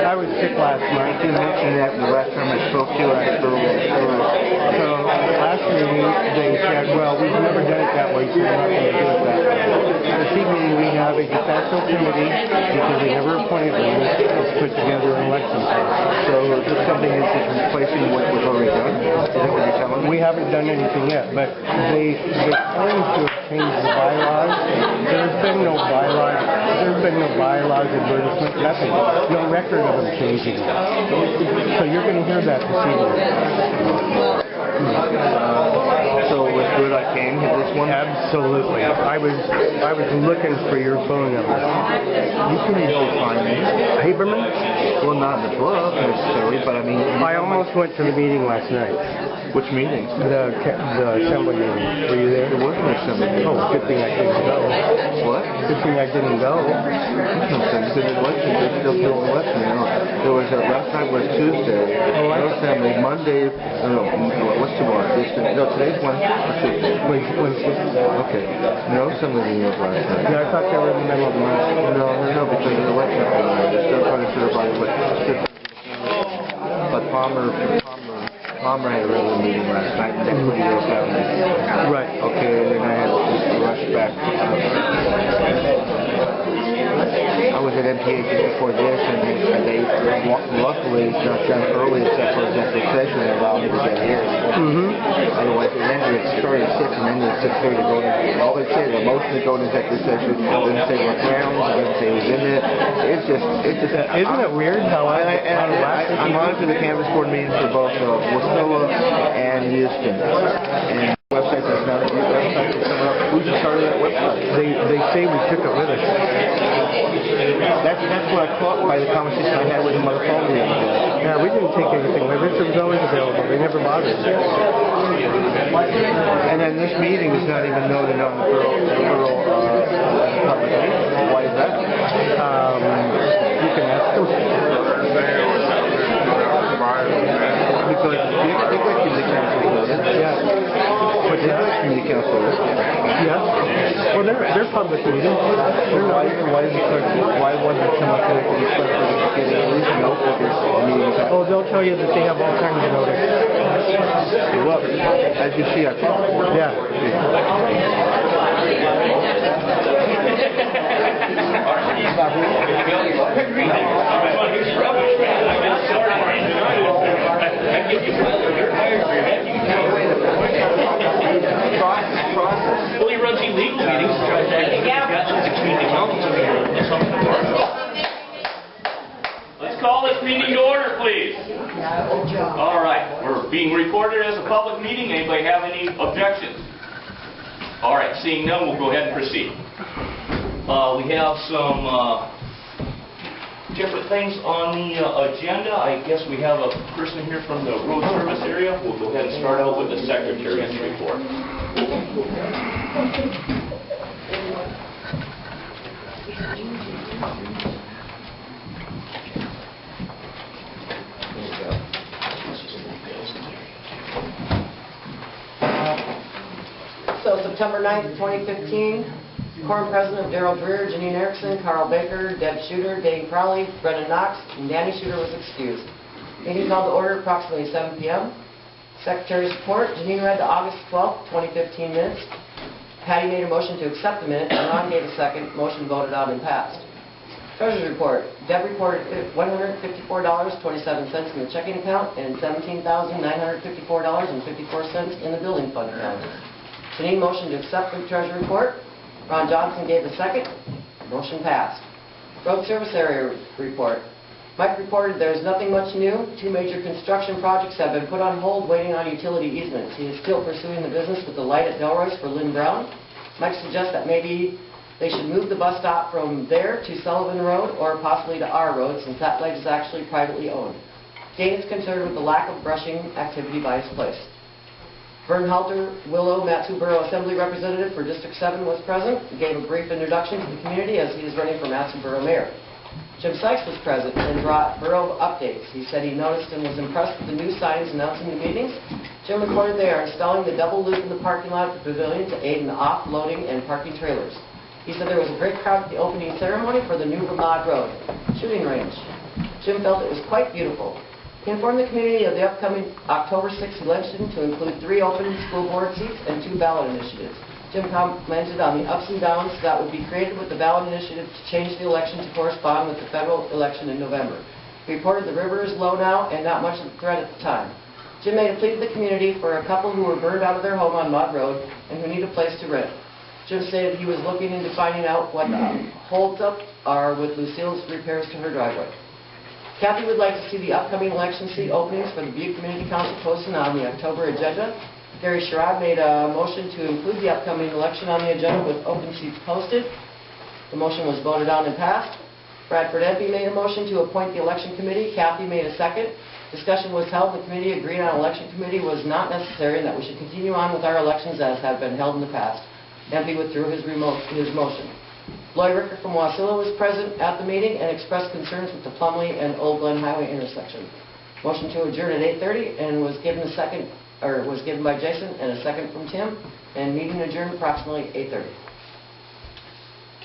I was sick last night. You mentioned that the last time I spoke to you, so last meeting they said, well, we've never done it that way, so we're not going to do it that way. This evening we have a de facto committee, because they never appointed one, to put together an election. So is this something that's just replacing what was already done? Is that what you're telling me? We haven't done anything yet, but they claim to have changed the bylaws. There's been no bylaws. There's been no bylaws, advertisement, nothing. No record of them changing. So you're going to hear that this evening. So with good I came to this one? Absolutely. I was looking for your phone number. You can still find me. Haberman? Well, not in the book necessarily, but I mean... I almost went to the meeting last night. Which meeting? The assembly meeting. Were you there? There wasn't an assembly meeting. Oh, good thing I didn't go. What? Good thing I didn't go. There's no sense in election. They're still doing election. There was last night was Tuesday. No assembly. Monday. No, what's tomorrow? No, today's Wednesday. Okay. No assembly meeting was last night. Yeah, I thought they were in the middle of the month. No, because of the election. They're still trying to sit everybody with. But Palmer had a regular meeting last night, and that's what he wrote down. Right. Okay, and then I had to rush back. I was at MPH just before this, and they luckily got done early, except for executive session, they allowed me to get here. Otherwise, it ended at 6:30 and ended at 6:30 to go in. All they say, the motion to go into executive session, didn't say what grounds, didn't say who's in it. It's just. Isn't it weird how I'm on to the canvas board meetings for both Wasilla and Houston. And website that's not a new website that's coming up. Who started that website? They say we took it with us. That's what I caught by the conversation I had with him on the phone the other day. Yeah, we didn't take anything with us. It was always available. They never bothered. And then this meeting is not even noted on the rural public meeting. Why is that? You can ask them. Because they got community council voted. Yeah. But they got community council voted. Yes. Well, they're public meetings. They're not. Why wasn't someone connected to the getting at least note that this meeting is happening? Oh, they'll tell you that they have all kinds of notice. Well, as you see, I thought. Yeah. Well, he runs illegal meetings to try to get the community council to Let's call this meeting to order, please. All right, we're being recorded as a public meeting. Anybody have any objections? All right, seeing none, we'll go ahead and proceed. We have some different things on the agenda. I guess we have a person here from the road service area. We'll go ahead and start out with the secretary's report. So September 9th, 2015, Quorum President Darrell Dreer, Janine Erickson, Carl Baker, Deb Shooter, Dave Crowley, Brendan Knox, and Danny Shooter was excused. Meeting called to order approximately 7 p.m. Secretary's report, Janine read the August 12th, 2015 minutes. Patty made a motion to accept the minute, and Ron gave a second. Motion voted on and passed. Treasurer's report. Deb reported $154.27 in the checking account and $17,954.54 in the building fund account. Janine motioned to accept the treasurer report. Ron Johnson gave the second. Motion passed. Road service area report. Mike reported there is nothing much new. 2 major construction projects have been put on hold waiting on utility easements. He is still pursuing the business with the light at Delroy's for Lynn Brown. Mike suggests that maybe they should move the bus stop from there to Sullivan Road or possibly to our road since that light is actually privately owned. Dane is concerned with the lack of brushing activity by his place. Vern Halter, Willow, Matsu Borough Assembly Representative for District 7 was present. He gave a brief introduction to the community as he is running for Matsu Borough Mayor. Jim Sykes was present and brought borough updates. He said he noticed and was impressed with the new signs announcing the meetings. Jim reported they are installing the double loop in the parking lot of the pavilion to aid in the offloading and parking trailers. He said there was a great crowd at the opening ceremony for the new Vermont Road shooting range. Jim felt it was quite beautiful. He informed the community of the upcoming October 6th election to include 3 open school board seats and 2 ballot initiatives. Jim commented on the ups and downs that would be created with the ballot initiative to change the election to correspond with the federal election in November. He reported the river is low now and not much of a threat at the time. Jim made a plea to the community for a couple who were burned out of their home on Mud Road and who need a place to rent. Jim stated he was looking into finding out what the holds-up are with Lucille's repairs to her driveway. Kathy would like to see the upcoming election seat openings for the Butte Community Council posted on the October agenda. Gary Sherrod made a motion to include the upcoming election on the agenda with open seats posted. The motion was voted on and passed. Bradford MP made a motion to appoint the election committee. Kathy made a second. Discussion was held. The committee agreed on election committee was not necessary and that we should continue on with our elections as have been held in the past. MP withdrew his motion. Lloyd Ricker from Wasilla was present at the meeting and expressed concerns with the Plumley and Old Glen Highway intersection. Motion to adjourn at 8:30 and was given by Jason and a second from Tim, and meeting adjourned approximately 8:30.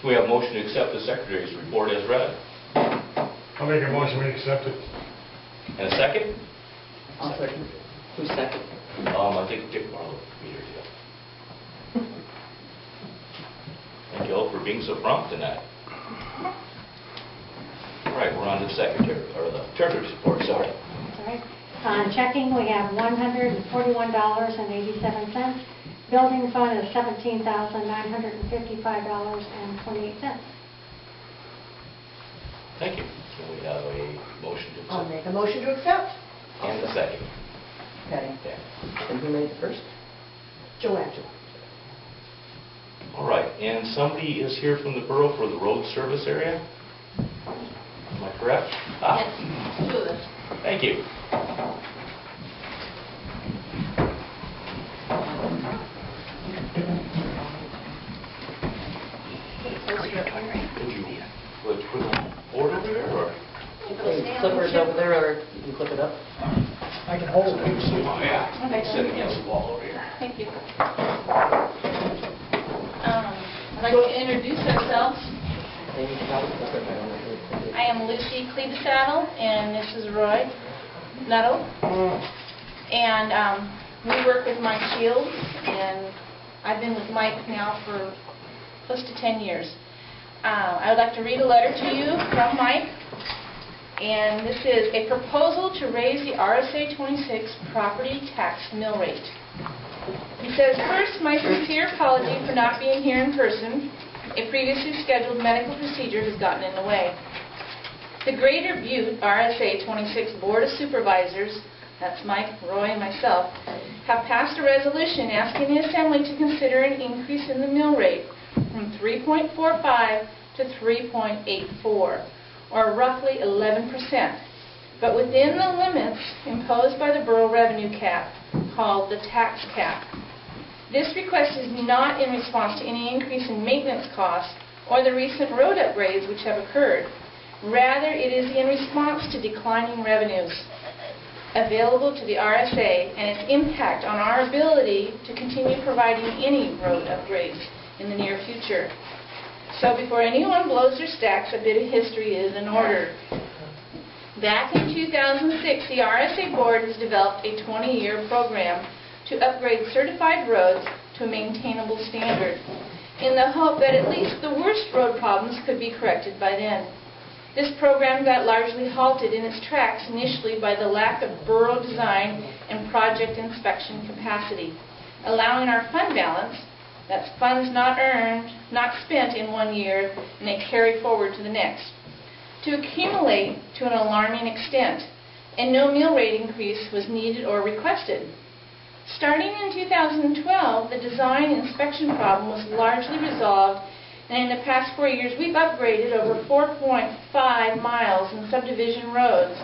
Can we have a motion to accept the secretary's report as read? I'll make a motion we accept it. And a second? I'll second. Who's second? I think Dick Marlowe meter deal. Thank you all for being so prompt tonight. All right, we're on to the secretary, or the treasurer's report, sorry. Sorry. On checking, we have $141.87. Building fund is $17,955.28. Thank you. Can we have a motion to I'll accept? make a motion to accept. And a second. Okay. Okay. And who made the first? Joanne. All right, and somebody is here from the borough for the road service area? Am I correct? Yes, 2 of us. Thank you. Would you put a board over there, or? Clippers over there, or you can clip it up. I can hold it. Oh, yeah. Sit against the wall over here. Thank you. I'd like to introduce ourselves. I am Lucy Clevesaddle, and this is Roy Nuttall. And we work with Mike Shields, and I've been with Mike now for close to 10 years. I would like to read a letter to you from Mike, and this is a proposal to raise the RSA 26 property tax mill rate. He says, first, my sincere apology for not being here in person. A previously scheduled medical procedure has gotten in the way. The Greater Butte RSA 26 Board of Supervisors, that's Mike, Roy, and myself, have passed a resolution asking the Assembly to consider an increase in the mill rate from 3.45 to 3.84, or roughly 11%, but within the limits imposed by the borough revenue cap, called the tax cap. This request is not in response to any increase in maintenance costs or the recent road upgrades which have occurred. Rather, it is in response to declining revenues available to the RSA and its impact on our ability to continue providing any road upgrades in the near future. So before anyone blows their stacks, a bit of history is in order. Back in 2006, the RSA Board has developed a 20-year program to upgrade certified roads to a maintainable standard, in the hope that at least the worst road problems could be corrected by then. This program got largely halted in its tracks initially by the lack of borough design and project inspection capacity, allowing our fund balance, that's funds not earned, not spent in 1 year, and they carry forward to the next, to accumulate to an alarming extent, and no mill rate increase was needed or requested. Starting in 2012, the design inspection problem was largely resolved, and in the past 4 years we've upgraded over 4.5 miles in subdivision roads,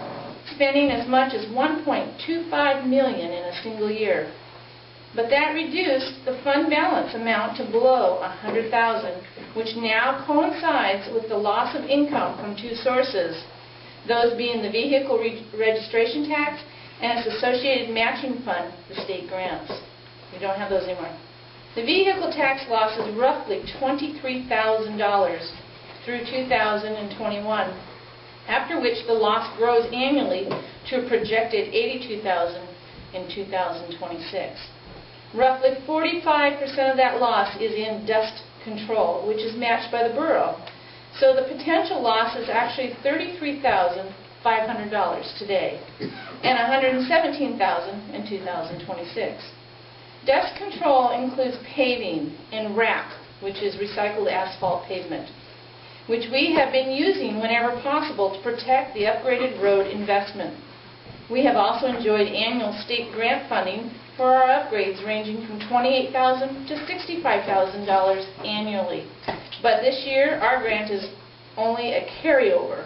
spending as much as $1.25 million in a single year. But that reduced the fund balance amount to below $100,000, which now coincides with the loss of income from two sources, those being the vehicle registration tax and its associated matching fund, the state grants. We don't have those anymore. The vehicle tax loss is roughly $23,000 through 2021, after which the loss grows annually to a projected $82,000 in 2026. Roughly 45% of that loss is in dust control, which is matched by the borough. So the potential loss is actually $33,500 today and $117,000 in 2026. Dust control includes paving and RAP, which is recycled asphalt pavement, which we have been using whenever possible to protect the upgraded road investment. We have also enjoyed annual state grant funding for our upgrades ranging from $28,000 to $65,000 annually. But this year, our grant is only a carryover,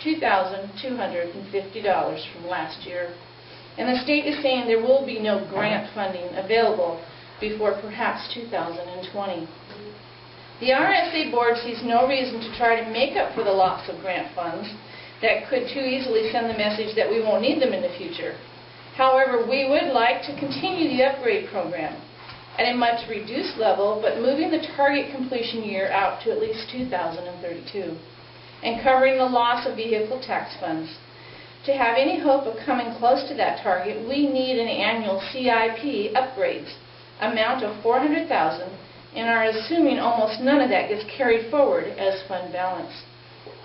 $2,250 from last year. And the state is saying there will be no grant funding available before perhaps 2020. The RSA board sees no reason to try to make up for the loss of grant funds that could too easily send the message that we won't need them in the future. However, we would like to continue the upgrade program at a much reduced level, but moving the target completion year out to at least 2032 and covering the loss of vehicle tax funds. To have any hope of coming close to that target, we need an annual CIP upgrades amount of $400,000 and are assuming almost none of that gets carried forward as fund balance.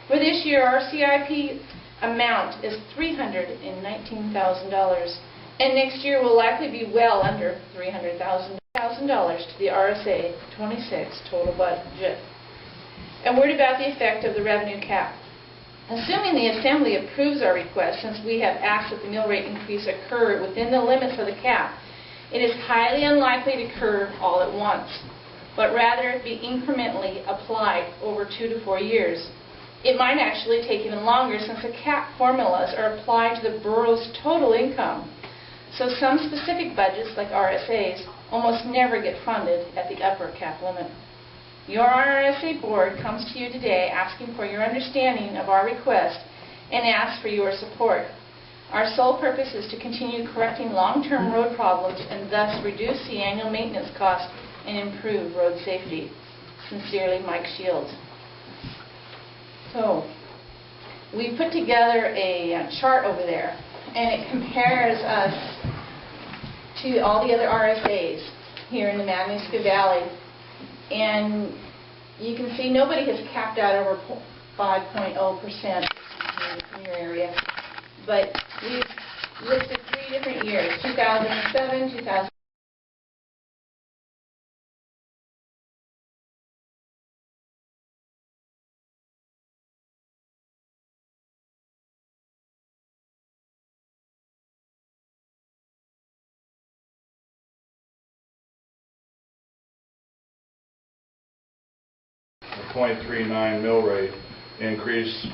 For this year, our CIP amount is $319,000, and next year will likely be well under $300,000 to the RSA 26 total budget. A word about the effect of the revenue cap. Assuming the Assembly approves our request, since we have asked that the mill rate increase occur within the limits of the cap, it is highly unlikely to occur all at once, but rather be incrementally applied over 2 to 4 years. It might actually take even longer, since the cap formulas are applied to the borough's total income. So some specific budgets, like RSAs, almost never get funded at the upper cap limit. Your RSA board comes to you today asking for your understanding of our request and asks for your support. Our sole purpose is to continue correcting long-term road problems and thus reduce the annual maintenance cost and improve road safety. Sincerely, Mike Shields. So, we put together a chart over there, and it compares us to all the other RSAs here in the Madawaska Valley. And you can see nobody has capped out over 5.0% in your area. But we've listed 3 different years, 2007, 2008. .39 mill rate increase,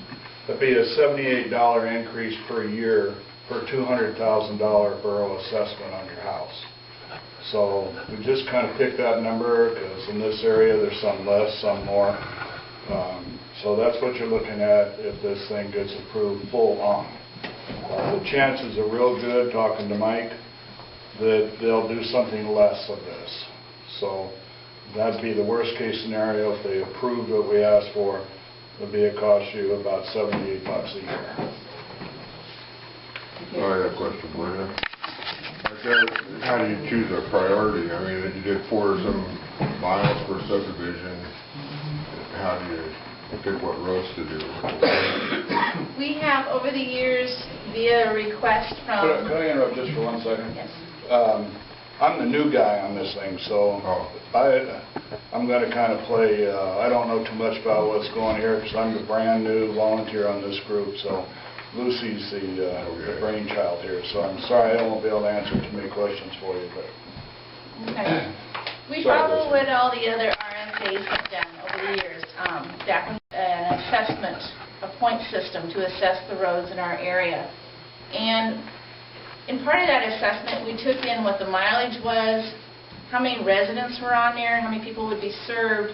that'd be a $78 increase per year per $200,000 borough assessment on your house. So we just kind of picked that number because in this area there's some less, some more. So that's what you're looking at if this thing gets approved full on. The chances are real good, talking to Mike, that they'll do something less of this. So that'd be the worst case scenario. If they approved what we asked for, it'd be a cost you about $78 a year. I have a question for you. How do you choose a priority? I mean, you did 4 or some miles per subdivision. How do you Okay, what roads to do? We have, over the years, via request from... Could I interrupt just for 1 second? Yes. I'm the new guy on this thing, so I'm going to kind of play, I don't know too much about what's going here because I'm the brand new volunteer on this group, so Lucy's the brainchild here, so I'm sorry I won't be able to answer too many questions for you. But Okay. We Sorry, follow Lucy. what all the other RSAs have done over the years. Back when an assessment, a point system to assess the roads in our area. And in part of that assessment, we took in what the mileage was, how many residents were on there, how many people would be served,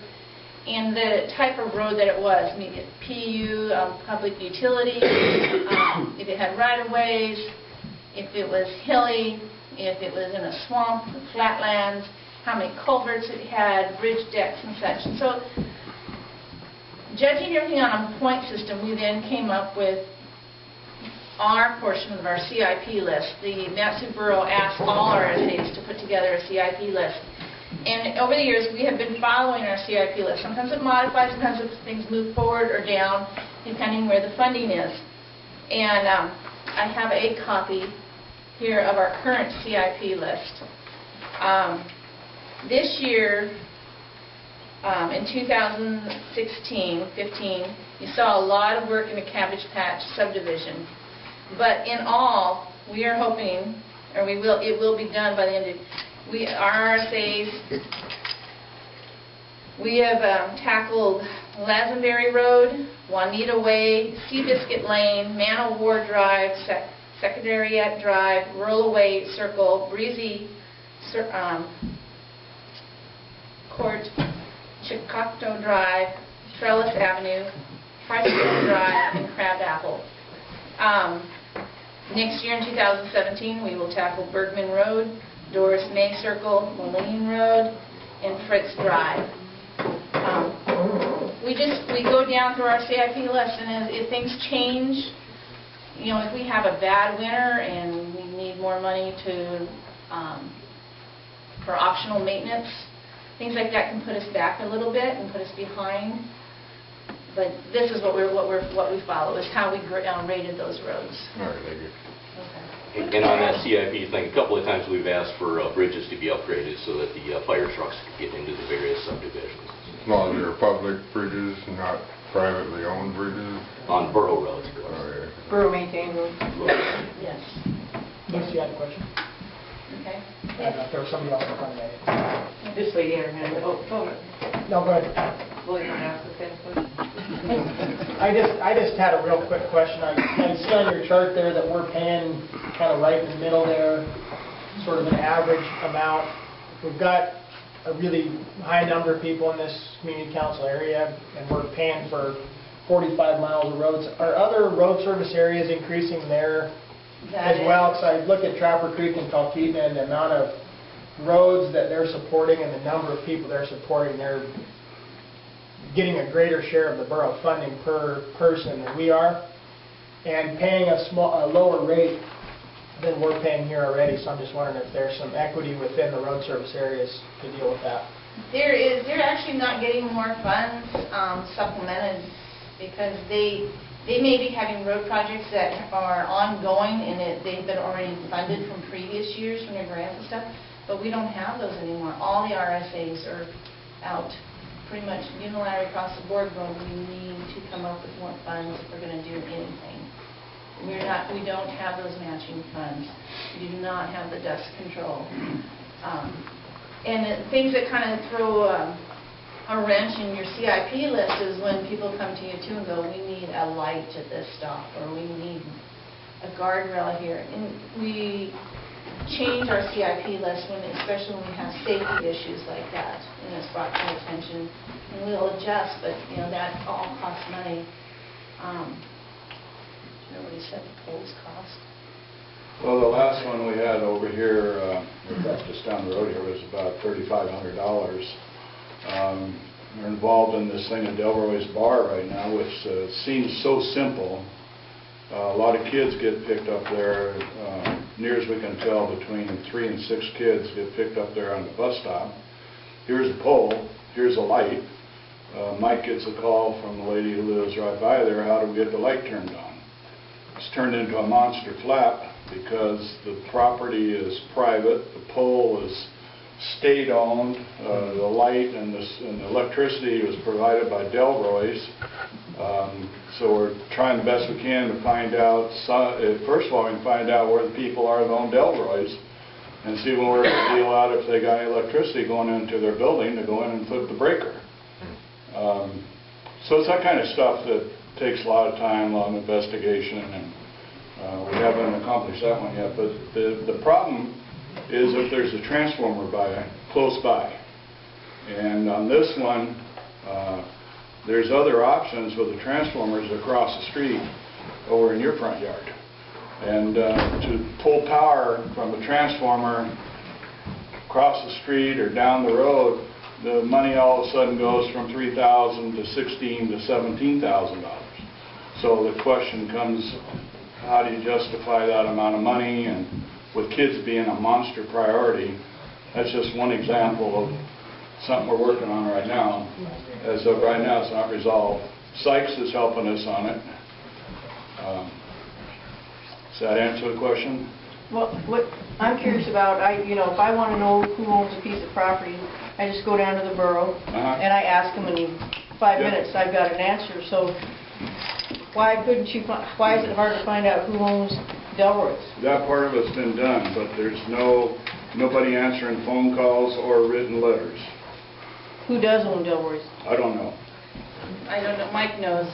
and the type of road that it was. I mean, PU, public utility, if it had right-of-ways, if it was hilly, if it was in a swamp, flatlands, how many culverts it had, bridge decks and such. And so, judging everything on a point system, we then came up with our portion of our CIP list. The Mat-Su Borough asked all RSAs to put together a CIP list. And over the years, we have been following our CIP list. Sometimes it modifies, sometimes things move forward or down, depending where the funding is. And I have a copy here of our current CIP list. This year, in 2016-15, you saw a lot of work in the Cabbage Patch subdivision. But in all, we are hoping, or it will be done by the end of our RSAs. We have tackled Lazenberry Road, Juanita Way, Seabiscuit Lane, Man o' War Drive, Secretariat Drive, Rural Way Circle, Breezy Court, Chicocto Drive, Trellis Avenue, Hartsfield Drive, and Crabapple. Next year in 2017, we will tackle Bergman Road, Doris May Circle, Moline Road, and Fritz Drive. We go down through our CIP list, and if things change, you know, if we have a bad winter and we need more money for optional maintenance, things like that can put us back a little bit and put us behind. But this is what we follow, is how we rated those roads. All right, thank you. Okay. And on that CIP thing, a couple of times we've asked for bridges to be upgraded so that the fire trucks can get into the various subdivisions. As long as they're public bridges, not privately owned bridges. On borough roads, of course. Oh, yeah. Borough maintained road. Yes. Lucy had a question. Okay. There was somebody else in front of me. This lady here, No, go ahead. will you want to ask the same question? I just had a real quick question. I see on your chart there that we're paying kind of right in the middle there, sort of an average amount. We've got a really high number of people in this community council area, and we're paying for 45 miles of roads. Are other road service areas increasing there as well? Because I look at Trapper Creek and Talkeetna and the amount of roads that they're supporting and the number of people they're supporting. They're getting a greater share of the borough funding per person than we are, and paying a lower rate than we're paying here already. So I'm just wondering if there's some equity within the road service areas to deal with that. They're actually not getting more funds supplemented because they may be having road projects that are ongoing and they've been already funded from previous years from their grants and stuff, but we don't have those anymore. All the RSAs are out pretty much unilaterally across the board, going, we need to come up with more funds if we're going to do anything. We don't have those matching funds. We do not have the dust control. And things that kind of throw a wrench in your CIP list is when people come to you too and go, we need a light at this stop, or we need a guardrail here. And we change our CIP list especially when we have safety issues like that, and it's brought to our attention, and we'll adjust, but you know that all costs money. Do you know what he said the poles cost? Well, the last one we had over here, just down the road here, was about $3,500. We're involved in this thing at Delroy's Bar right now, which seems so simple. A lot of kids get picked up there. Near as we can tell, between 3 and 6 kids get picked up there on the bus stop. Here's a pole, here's a light, Mike gets a call from the lady who lives right by there, how do we get the light turned on? It's turned into a monster flap because the property is private, the pole is state-owned, the light and the electricity was provided by Delroy's. So we're trying the best we can to find out, first of all, we can find out where the people are that own Delroy's and see when we're going to deal out if they got any electricity going into their building to go in and flip the breaker. So it's that kind of stuff that takes a lot of time, a lot of investigation, and we haven't accomplished that one yet. But the problem is if there's a transformer close by. And on this one, there's other options with the transformers across the street over in your front yard. And to pull power from a transformer across the street or down the road, the money all of a sudden goes from $3,000 to $16,000 to $17,000. So the question comes, how do you justify that amount of money? And with kids being a monster priority, that's just one example of something we're working on right now. As of right now, it's not resolved. Sykes is helping us on it. Does that answer the question? Well, what I'm curious about, if I want to know who owns a piece of property, I just go down to the borough and I ask them in 5 minutes. I've got an answer. So why is it hard to find out who owns Delroy's? That part of it's been done, but there's nobody answering phone calls or written letters. Who does own Delroy's? I don't know. I don't know, Mike knows.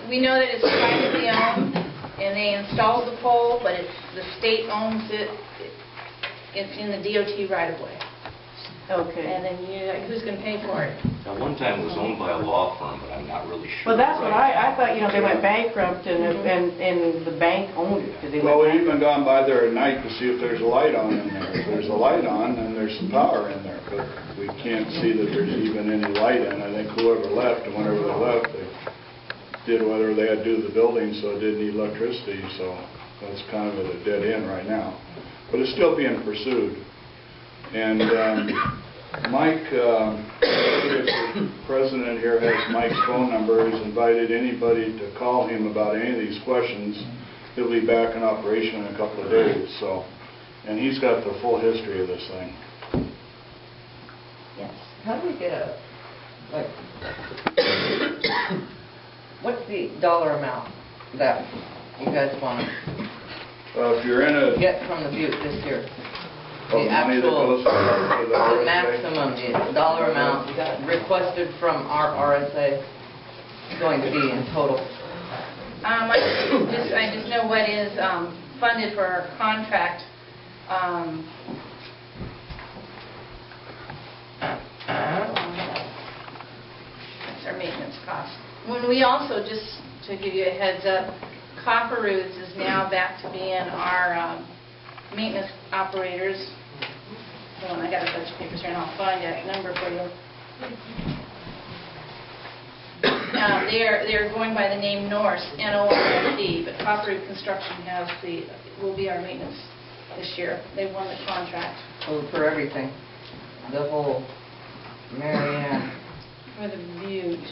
We know that it's privately owned, and they installed the pole, but the state owns it. It's in the DOT right-of-way. Okay. And then who's going to pay for it? At one time it was owned by a law firm, but I'm not really sure. Well, that's what I thought, they went bankrupt and the bank owned it. Well, we've even gone by there at night to see if there's a light on in there. If there's a light on, then there's some power in there, but we can't see that there's even any light in. I think whoever left, and whenever they left, they did whatever they had to do to the building, so it didn't need electricity, so that's kind of at a dead end right now. But it's still being pursued. And Mike, the president here has Mike's phone number. He's invited anybody to call him about any of these questions. He'll be back in operation in a couple of days. So, and he's got the full history of this thing. Yes. How do we get what's the dollar amount that you guys want to If you're in a get from the Butte this year? the money that goes to the The maximum, the dollar amount requested from our RSA going to be in total. I just know what is funded for our contract. That's our maintenance cost. When we also, just to give you a heads up, Copper Roots is now back to being our maintenance operators. Hold on, I got a bunch of papers here and I'll find that number for you. They're going by the name Norse, N-O-R-S-E, but Copper Root Construction will be our maintenance this year. They won the contract. Oh, for everything, the whole Marianne. For the Butte.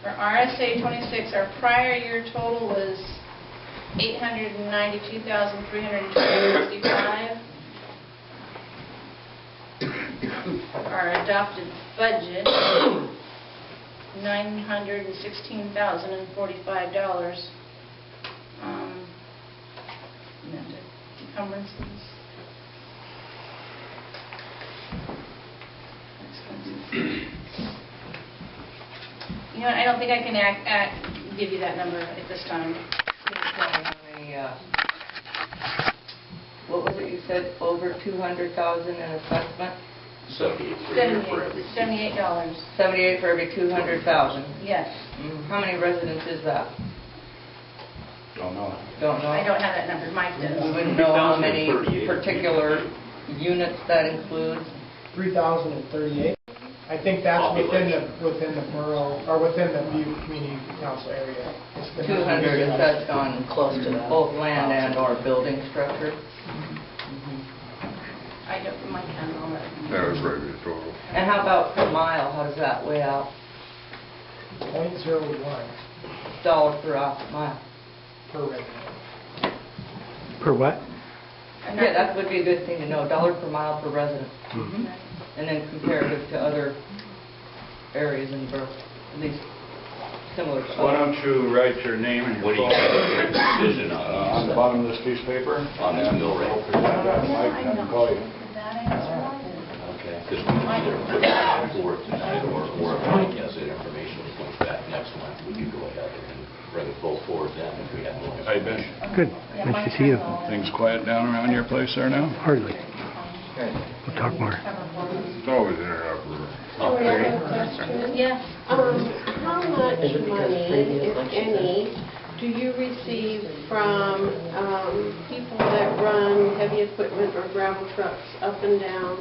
For RSA 26, our prior year total was $892,365. Our adopted budget, $916,045. And then the encumbrances. Expenses. You know, I don't think I can give you that number at this time. What was it you said, over 200,000 in assessment? $78 for every. $78. 78 for every 200,000. Yes. How many residents is that? Don't know. Don't know. I don't have that number, Mike We does. wouldn't know how many 3,038. particular units that includes. 3,038. I think that's within the borough, or within the Butte Community Council area. It's the 200 is that's on Close to that. both land and or building structure. I don't, Mike has all that. That was right, the total. And how about per mile? How does that weigh out? 0.01 Dollar per mile. per resident. Per what? Yeah, that would be a good thing to know. Dollar per mile per resident. And then comparative to other areas in the borough, at least similar to Why others. don't you write your name and What do your you phone make a decision on the on bottom of this piece of paper? On this and mill rate. we'll present that to Mike and have him call you. That answer. Okay. Because we can either put it forward tonight, or if Mike has that information that comes back next month, we can go ahead and bring it full forward then if we have no. How you been? Good. Nice to see you. Things quiet down around your place there now? Hardly. We'll talk more. It's always in and out for Yes. How much money, if any, do you receive from people that run heavy equipment or gravel trucks up and down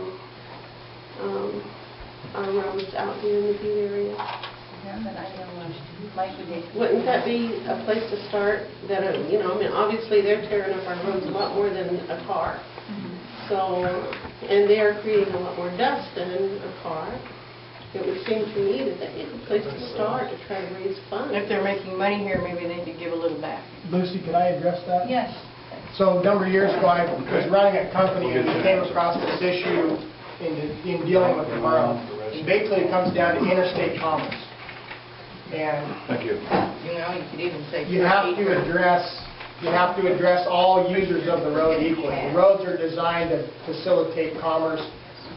our roads out here in the Butte area? Yeah, but I know, Mike would be. Wouldn't that be a place to start? That, you know, I mean, obviously they're tearing up our roads a lot more than a car. So, and they're creating a lot more dust than a car. It would seem to me that that'd be a place to start to try to raise funds. If they're making money here, maybe they could give a little back. Lucy, can I address that? Yes. So a number of years ago, I was running a company and we came across this issue in dealing with the borough. And basically, it comes down to interstate commerce. And Thank you. You know, you could even say. you have to address all users of the road equally. The roads are designed to facilitate commerce.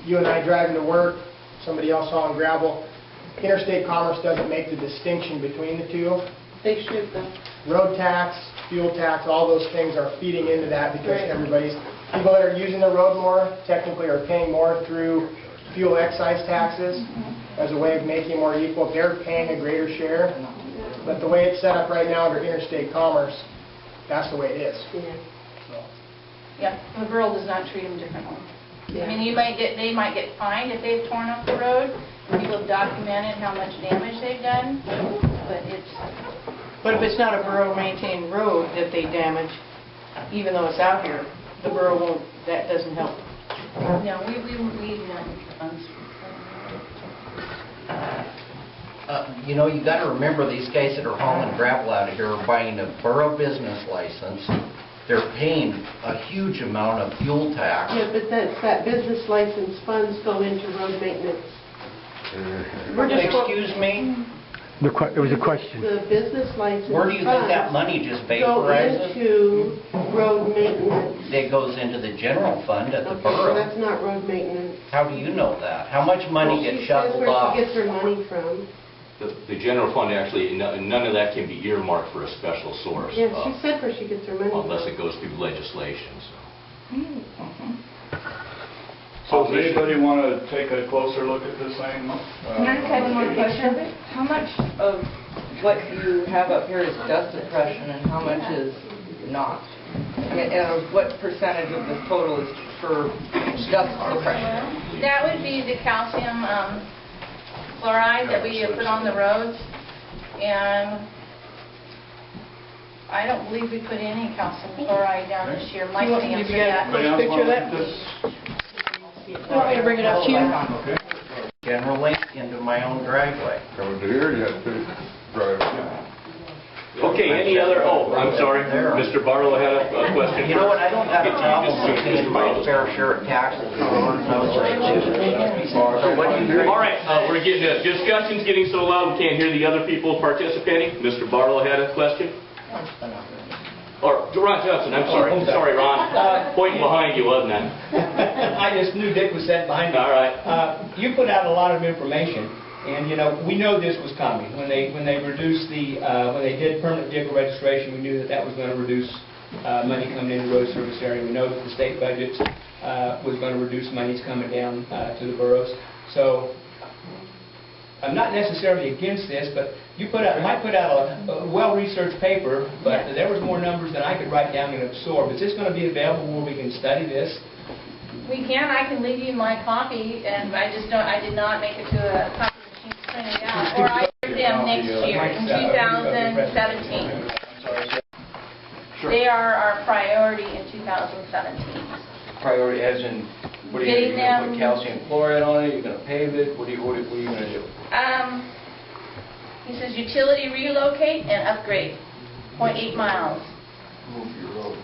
You and I driving to work, somebody else hauling gravel. Interstate commerce doesn't make the distinction between the two. They should, though. Road tax, fuel tax, all those things are feeding into that because people that are using the road more technically are paying more through fuel excise taxes as a way of making it more equal. They're paying a greater share. But the way it's set up right now under interstate commerce, that's the way it is. Yeah. Yeah, the borough does not treat them differently. Yeah. I mean, they might get fined if they've torn up the road. People have documented how much damage they've done, but it's. But if it's not a borough-maintained road that they damage, even though it's out here, the borough won't, that doesn't help. No, we want funds. You know, you got to remember these guys that are hauling gravel out of here are buying a borough business license. They're paying a huge amount of fuel tax. Yeah, but that business license funds go into road maintenance. Excuse me? It was a question. The business license Where do you think that funds money just go vaporizes? into road maintenance. It goes into the general fund at the Okay, so borough. that's not road maintenance. How do you know that? How much money gets She says shuffled where off? she gets her money from. The general fund actually, none of that can be earmarked for a special source. Yeah, she said where she gets her money from. Unless it goes through legislation, so. So does anybody want to take a closer look at this thing? Can I just have one more question? How much of what you have up here is dust suppression and how much is not? And what percentage of the total is for dust suppression? That would be the calcium chloride that we put on the roads, and I don't believe we put any calcium chloride down this year. Mike can answer that. Picture that? You want me to bring it up to you? Okay. Generally, into my own driveway. Coming to here, you have to drive. Okay, any other, I'm sorry, Mr. Barlow had a question. You know what, I don't have a problem with Just- paying my fair share of taxes as long as I was like this. So what do you drink? All right, we're getting, discussion's getting so loud we can't hear the other people participating. Mr. Barlow had a question? Or Ron Johnson, I'm sorry. Sorry, Ron. Pointing behind you, wasn't it? I just knew Dick was sitting behind me. All right. You put out a lot of information, and you know we know this was coming when they reduced when they did permanent vehicle registration. We knew that was going to reduce money coming into the road service area. We know that the state budget was going to reduce monies coming down to the boroughs. So I'm not necessarily against this, but you might put out a well-researched paper, but there was more numbers than I could write down and absorb. Is this going to be available where we can study this? We can. I can leave you my copy, and I did not make it to a copy machine to print it out. Or I order them next year, in 2017. They are our priority in 2017. Priority as in, what are you going to put calcium chloride on it? You're going to pave it? What are you going to do? He says utility relocate and upgrade, 0.8 miles. Move your road.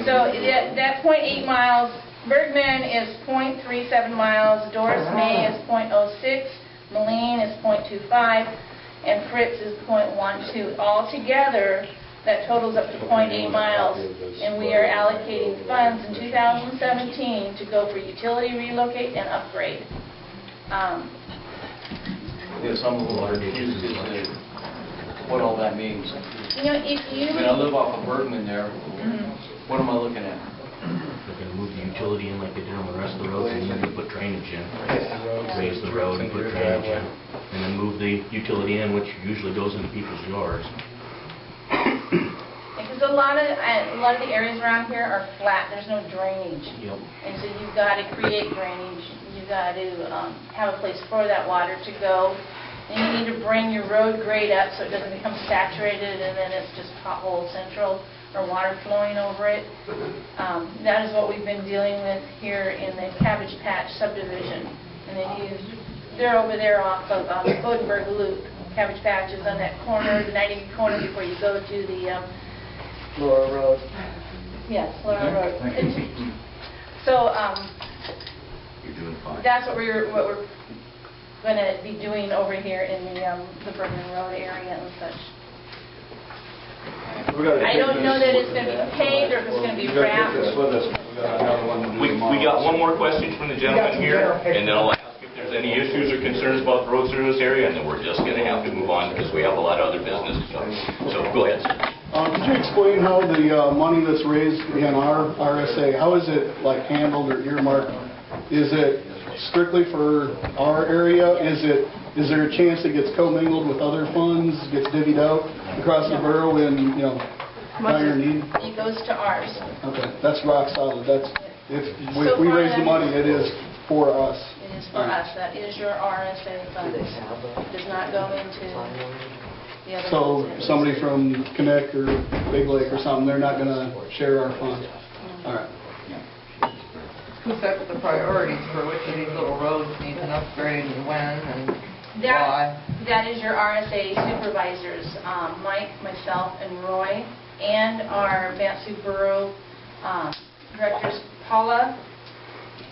So that 0.8 miles, Bergman is 0.37 miles, Doris May is 0.06, Moline is 0.25, and Fritz is 0.12. Altogether, that totals up to 0.8 miles, and we are allocating funds in 2017 to go for utility relocate and upgrade. Some of them are confused as to what all that means. You know, if you... I live off of Bergman there. What am I looking at? They're going to move the utility in like they did on the rest of the roads, and then put drainage in. Raise the road and put drainage in. And then move the utility in, which usually goes into people's yards. Because a lot of the areas around here are flat. There's no drainage. Yep. And so you've got to create drainage. You've got to have a place for that water to go. And you need to bring your road grade up so it doesn't become saturated and then it's just pothole central or water flowing over it. That is what we've been dealing with here in the Cabbage Patch subdivision. And they're over there off of Bodenberg Loop. Cabbage Patch is on that corner, the 90 corner before you go to the Laura Road. yes, Laura Road. So You're doing fine. that's what we're going to be doing over here in the Bergman Road area and such. I don't know that it's going to be paved or if it's going to be wrapped. We got one more question from the gentleman here, and then I'll ask if there's any issues or concerns about the road service area, and then we're just going to have to move on because we have a lot of other business to talk. So go ahead, sir. Could you explain how the money that's raised in our RSA, how is it like handled or earmarked? Is it strictly for our area? Is there a chance it gets commingled with other funds, gets divvied out across the borough in, dire need? It goes to ours. Okay, that's rock solid. That's if So we far raise the that- money, it is for us. It is for us. That is your RSA funds. It does not go into the other So ones. somebody from Connect or Big Lake or something, they're not going to share our funds. All right. Who sets the priorities for which of these little roads need an upgrade and when and why? That is your RSA supervisors, Mike, myself, and Roy, and our Mat-Su Borough directors, Paula,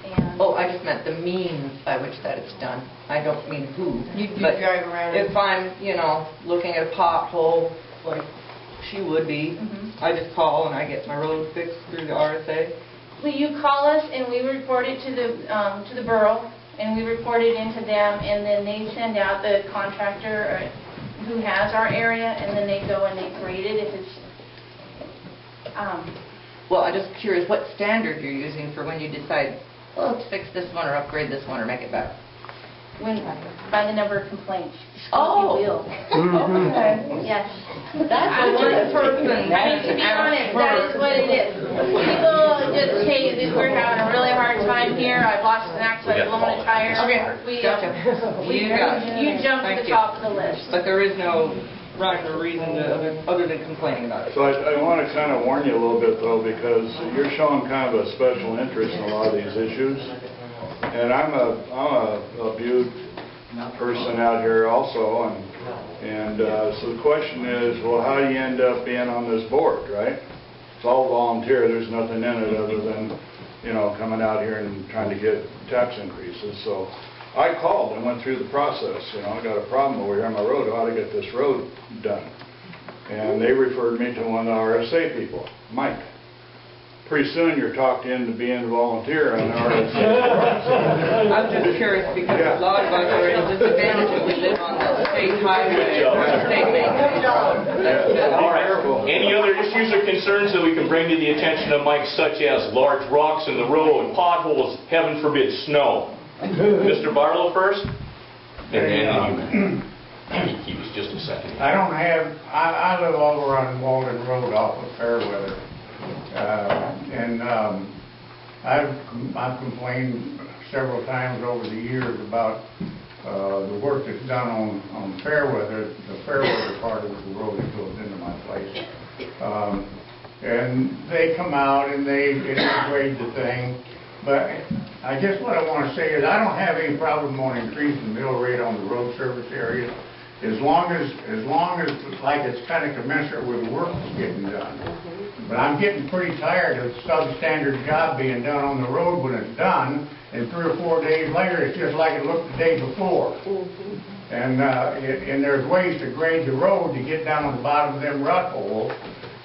and... Oh, I just meant the means by which that is done. I don't mean who. You But drive around. if I'm, looking at a pothole, like she would be, I just call and I get my road fixed through the RSA. Well, you call us and we report it to the borough, and we report it into them, and then they send out the contractor who has our area, and then they go and they grade it if it's... Well, I'm just curious what standard you're using for when you decide, well, let's fix this one or upgrade this one or make it better. By the number of complaints. Oh. If you will. Okay. Yes. That's a one person. To be honest, that is what it is. People just say that we're having a really hard time here. I've lost an axe, I've blown a tire. Okay, gotcha. You jump to the top of the list. But there is no rhyme or reason other than complaining about it. So I want to kind of warn you a little bit, though, because you're showing kind of a special interest in a lot of these issues. And I'm a Butte person out here also, and so the question is, well, how do you end up being on this board, right? It's all volunteer. There's nothing in it other than, coming out here and trying to get tax increases. So I called and went through the process. I got a problem over here on my road. How to get this road done? And they referred me to one of the RSA people, Mike. Pretty soon you're talked into being a volunteer on the RSA. I'm just curious because a lot of us are at a disadvantage when we live on the state highway or state main. All right. Any other issues or concerns that we can bring to the attention of Mike, such as large rocks in the road, potholes, heaven forbid, snow? Mr. Barlow first. And then he was just a second. I live over on Walden Road off of Fairweather. I've complained several times over the years about the work that's done on Fairweather, the Fairweather part of the road that goes into my place. And they come out and they grade the thing. But I guess what I want to say is I don't have any problem on increasing the mill rate on the road service area as long as like it's kind of commensurate with the work that's getting done. But I'm getting pretty tired of substandard job being done on the road when it's done, and 3 or 4 days later it's just like it looked the day before. And there's ways to grade the road to get down on the bottom of them rut holes.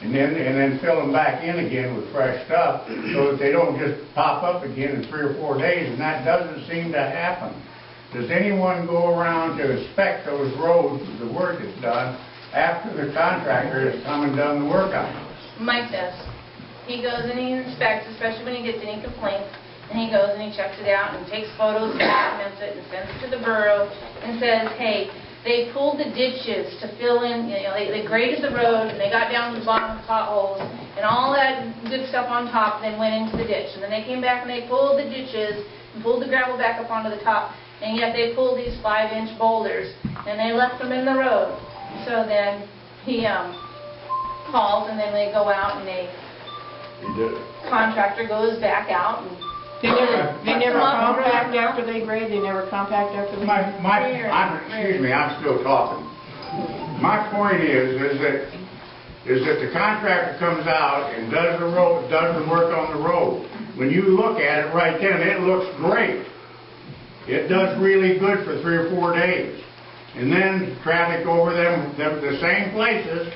And then fill them back in again with fresh stuff so that they don't just pop up again in 3 or 4 days, and that doesn't seem to happen. Does anyone go around to inspect those roads, the work that's done, after the contractor has come and done the work on them? Mike does. He goes and he inspects, especially when he gets any complaints, and he goes and he checks it out and takes photos and documents it and sends it to the borough and says, hey, they pulled the ditches to fill in, they graded the road and they got down to the bottom of the potholes and all that good stuff on top then went into the ditch. And then they came back and they pulled the ditches and pulled the gravel back up onto the top, and yet they pulled these 5-inch boulders and they left them in the road. So then he calls and then they go out and contractor goes back out and They never compact after they grade? They never compact after they grade? Excuse me, I'm still talking. My point is that the contractor comes out and does the work on the road. When you look at it right then, it looks great. It does really good for 3 or 4 days. And then traffic over the same places,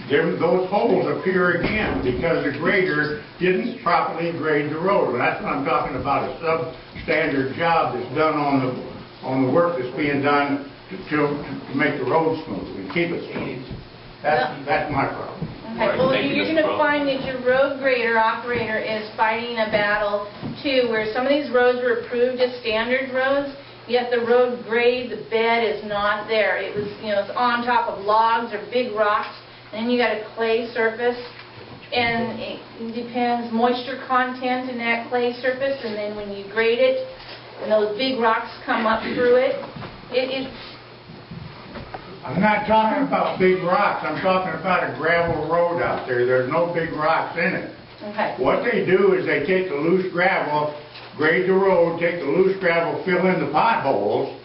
those holes appear again because the grader didn't properly grade the road. And that's what I'm talking about, a substandard job that's done on the work that's being done to make the road smooth and keep it smooth. That's my problem. Okay, well, you're going to find that your road grader operator is fighting a battle too, where some of these roads were approved as standard roads, yet the road grade, the bed is not there. It was, it's on top of logs or big rocks. And then you got a clay surface, and it depends moisture content in that clay surface, and then when you grade it, and those big rocks come up through it, I'm not talking about big rocks. I'm talking about a gravel road out there. There's no big rocks in it. Okay. What they do is they take the loose gravel, grade the road, take the loose gravel, fill in the potholes,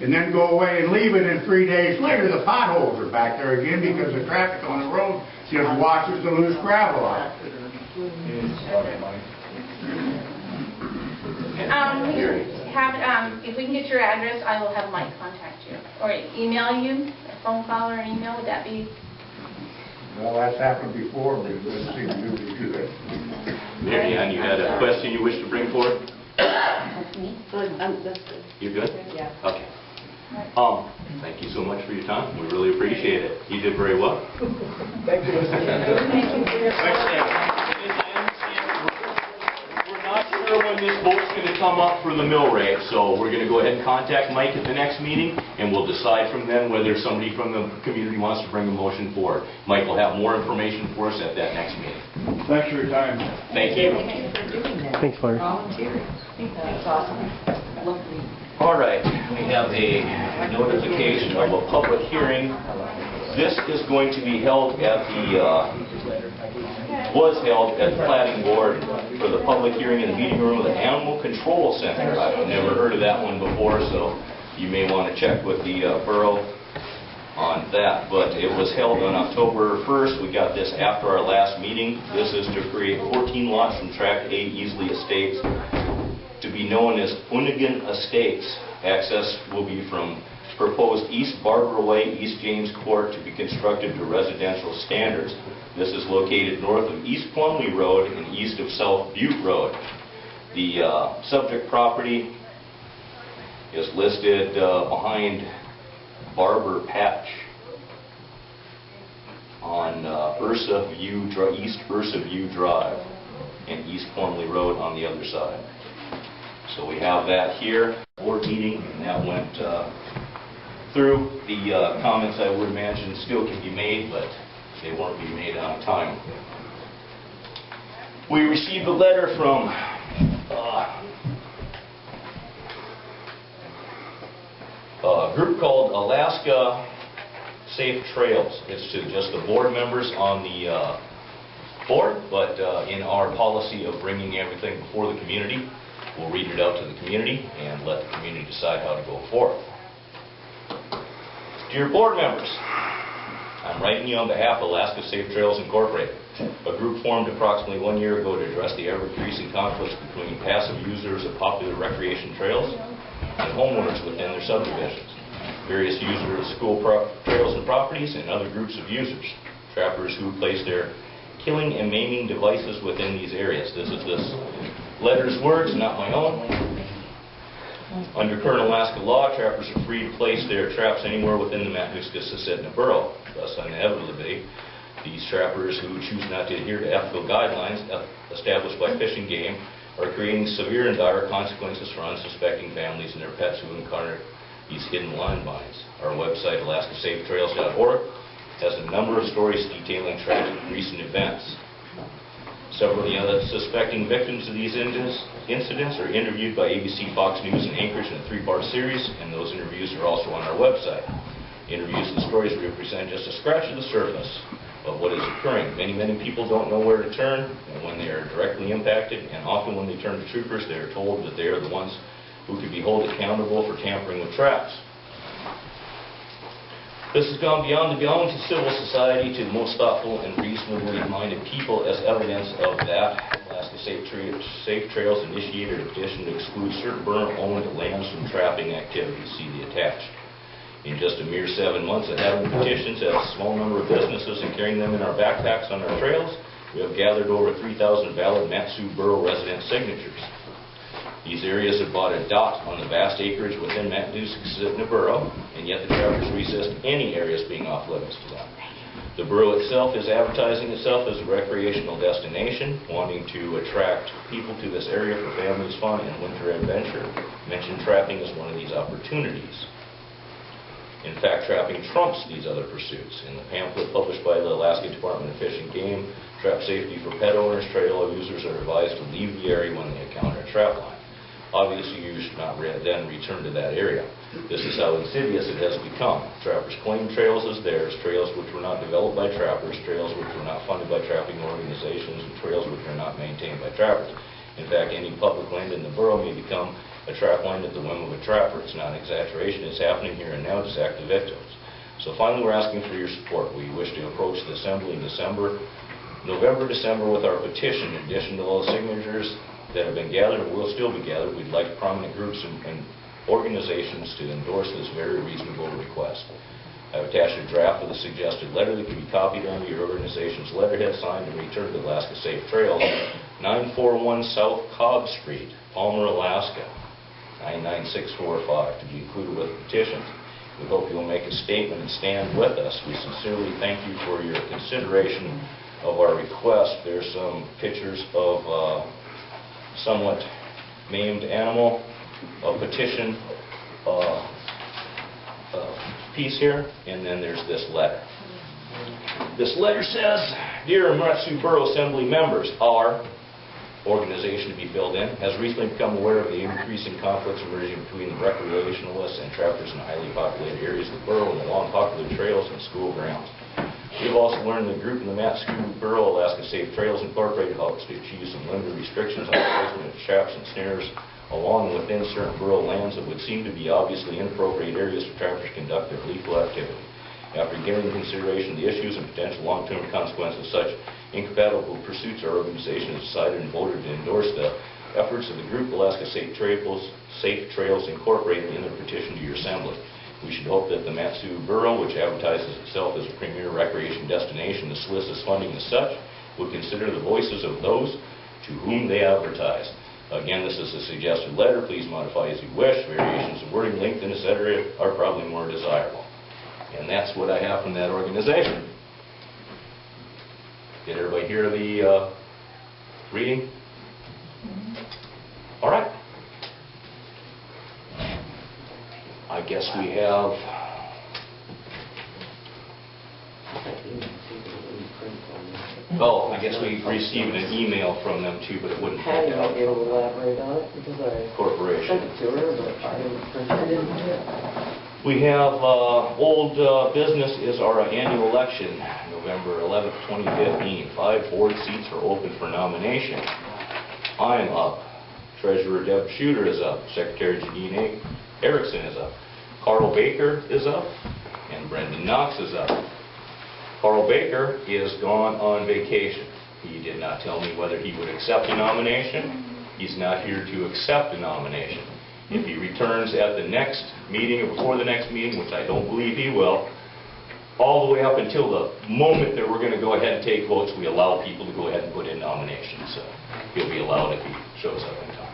and then go away and leave it, and 3 days later the potholes are back there again because the traffic on the road just washes the loose gravel out. If we can get your address, I will have Mike contact you. Or email you, a phone call or an email, would that be? Well, that's happened before, but it doesn't seem to do that. Mary Ann, you had a question you wish to bring forward? That's me. That's good. You're good? Yeah. Okay. Thank you so much for your time. We really appreciate it. You did very well. Thank you, Mr. We're not sure when this vote's going to come up for the mill rate, so we're going to go ahead and contact Mike at the next meeting, and we'll decide from then whether somebody from the community wants to bring a motion forward. Mike will have more information for us at that next meeting. Thanks for your time. Thank you. Thank you for doing that. Thanks, Larry. Volunteering. That's awesome. Lovely. All right, we have a notification of a public hearing. This is going to be held at was held at the planning board for the public hearing in the meeting room of the Animal Control Center. I've never heard of that one before, so you may want to check with the borough on that. But it was held on October 1st. We got this after our last meeting. This is to create 14 lots from Tract 8 Easley Estates to be known as Unigan Estates. Access will be from proposed East Barber Way, East James Court to be constructed to residential standards. This is located north of East Plumley Road and east of South Butte Road. The subject property is listed behind Barber Patch on East Ursa View Drive and East Plumley Road on the other side. So we have that here, board meeting, and that went through. The comments I would imagine still can be made, but they won't be made on time. We received a letter from a group called Alaska Safe Trails. It's to just the board members on the board, but in our policy of bringing everything before the community, we'll read it out to the community and let the community decide how to go forward. Dear board members, I'm writing you on behalf of Alaska Safe Trails Incorporated, a group formed approximately 1 year ago to address the ever-increasing conflicts between passive users of popular recreation trails and homeowners within their subdivisions, various users of school trails and properties, and other groups of users, trappers who place their killing and maiming devices within these areas. This is this letter's words, not my own. Under current Alaska law, trappers are free to place their traps anywhere within the Matanuska-Susitna Borough. Thus, inevitably, these trappers who choose not to adhere to ethical guidelines established by Fish and Game are creating severe and dire consequences for unsuspecting families and their pets who encounter these hidden landmines. Our website, alaskasafetrails.org, has a number of stories detailing tragic recent events. Several of the other suspecting victims of these incidents are interviewed by ABC, Fox News, and Anchorage in a 3-part series, and those interviews are also on our website. Interviews and stories represent just a scratch of the surface of what is occurring. Many people don't know where to turn when they are directly impacted, and often when they turn to troopers, they are told that they are the ones who could be held accountable for tampering with traps. This has gone beyond the bounds of civil society to the most thoughtful and reasonably minded people. As evidence of that, Alaska Safe Trails initiated a petition to exclude certain borough-owned lands from trapping activities. See the attached. In just a mere 7 months of having petitions at a small number of businesses and carrying them in our backpacks on our trails, we have gathered over 3,000 valid Mat-Su Borough resident signatures. These areas are about a dot on the vast acreage within Matanuska-Susitna Borough, and yet the trappers resist any areas being off limits to them. The borough itself is advertising itself as a recreational destination, wanting to attract people to this area for families' fun and winter adventure. Mention trapping as one of these opportunities. In fact, trapping trumps these other pursuits. In the pamphlet published by the Alaska Department of Fish and Game, Trap Safety for Pet Owners, trail users are advised to leave the area when they encounter a trap line. Obviously, you should not then return to that area. This is how insidious it has become. Trappers claim trails as theirs, trails which were not developed by trappers, trails which were not funded by trapping organizations, and trails which are not maintained by trappers. In fact, any public land in the borough may become a trap line at the whim of a trapper. It's not an exaggeration. It's happening here and now. Just act the victims. So finally, we're asking for your support. We wish to approach the Assembly in November, December with our petition. In addition to all the signatures that have been gathered and will still be gathered, we'd like prominent groups and organizations to endorse this very reasonable request. I've attached a draft of the suggested letter that can be copied onto your organization's letterhead, signed, and returned to Alaska Safe Trails, 941 South Cobb Street, Palmer, Alaska, 99645, to be included with petitions. We hope you'll make a statement and stand with us. We sincerely thank you for your consideration of our request. There's some pictures of somewhat maimed animal, a petition piece here, and then there's this letter. This letter says, Dear Mat-Su Borough Assembly members, our organization to be filled in has recently become aware of the increasing conflicts emerging between the recreationalists and trappers in highly populated areas of the borough and along popular trails and school grounds. We have also learned the group in the Mat-Su Borough, Alaska Safe Trails Incorporated, helps to achieve some limited restrictions on the placement of traps and snares along and within certain borough lands that would seem to be obviously inappropriate areas for trappers to conduct their lethal activity. After giving consideration to the issues and potential long-term consequences of such incompatible pursuits, our organization has decided and voted to endorse the efforts of the group Alaska Safe Trails Incorporated in their petition to your Assembly. We should hope that the Mat-Su Borough, which advertises itself as a premier recreation destination that solicits funding as such, would consider the voices of those to whom they advertise. Again, this is a suggested letter. Please modify as you wish. Variations of wording, length, etc. are probably more desirable. And that's what I have from that organization. Did everybody hear the reading? All right. I guess we have Oh, I guess we received an email from them too, but it wouldn't print Patty might out. be able to elaborate on it, because I Corporation. sent it to her, but I didn't do it. We have old business is our annual election, November 11th, 2015. 5 board seats are open for nomination. I'm up. Treasurer Deb Shooter is up. Secretary Janine Erickson is up. Carl Baker is up. And Brendan Knox is up. Carl Baker is gone on vacation. He did not tell me whether he would accept a nomination. He's not here to accept a nomination. If he returns at the next meeting or before the next meeting, which I don't believe he will, all the way up until the moment that we're going to go ahead and take votes, we allow people to go ahead and put in nominations. So he'll be allowed if he shows up in time.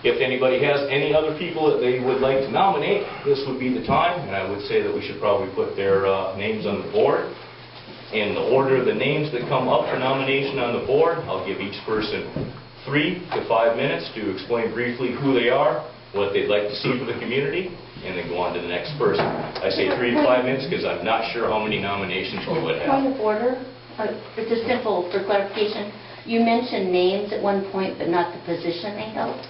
If anybody has any other people that they would like to nominate, this would be the time, and I would say that we should probably put their names on the board. In the order of the names that come up for nomination on the board, I'll give each person 3 to 5 minutes to explain briefly who they are, what they'd like to see for the community, and then go on to the next person. I say 3 to 5 minutes because I'm not sure how many nominations we would have. Point of order, just simple for clarification. You mentioned names at one point, but not the position they held.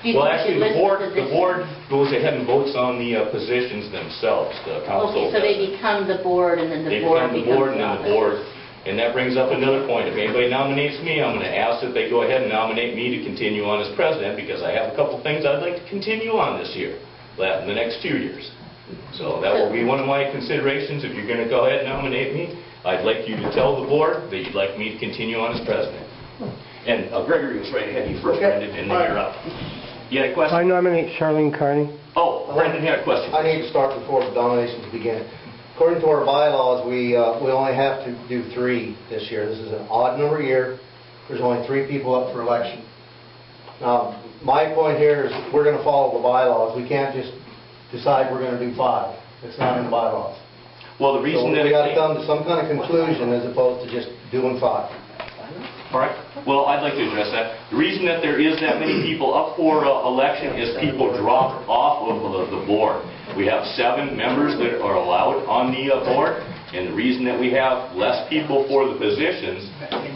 Well, actually, the board goes ahead and votes on the positions themselves. The council Okay, so they doesn't. become the board, and then They the board become the becomes board and then the board. And that brings up another point. If anybody nominates me, I'm going to ask that they go ahead and nominate me to continue on as president, because I have a couple things I'd like to continue on this year, in the next 2 years. So that will be one of my considerations. If you're going to go ahead and nominate me, I'd like you to tell the board that you'd like me to continue on as president. And Gregory was right ahead. You first, Brendan, and then you're up. You had a question? I nominate Charlene Carney. Oh, Brendan had a question. I need to start before the nominations begin. According to our bylaws, we only have to do 3 this year. This is an odd number year. There's only 3 people up for election. Now, my point here is we're going to follow the bylaws. We can't just decide we're going to do 5. It's not in the bylaws. Well, the reason that we got to come to some kind of conclusion as opposed to just doing 5. All right. Well, I'd like to address that. The reason that there is that many people up for election is people dropped off of the board. We have 7 members that are allowed on the board, and the reason that we have less people for the positions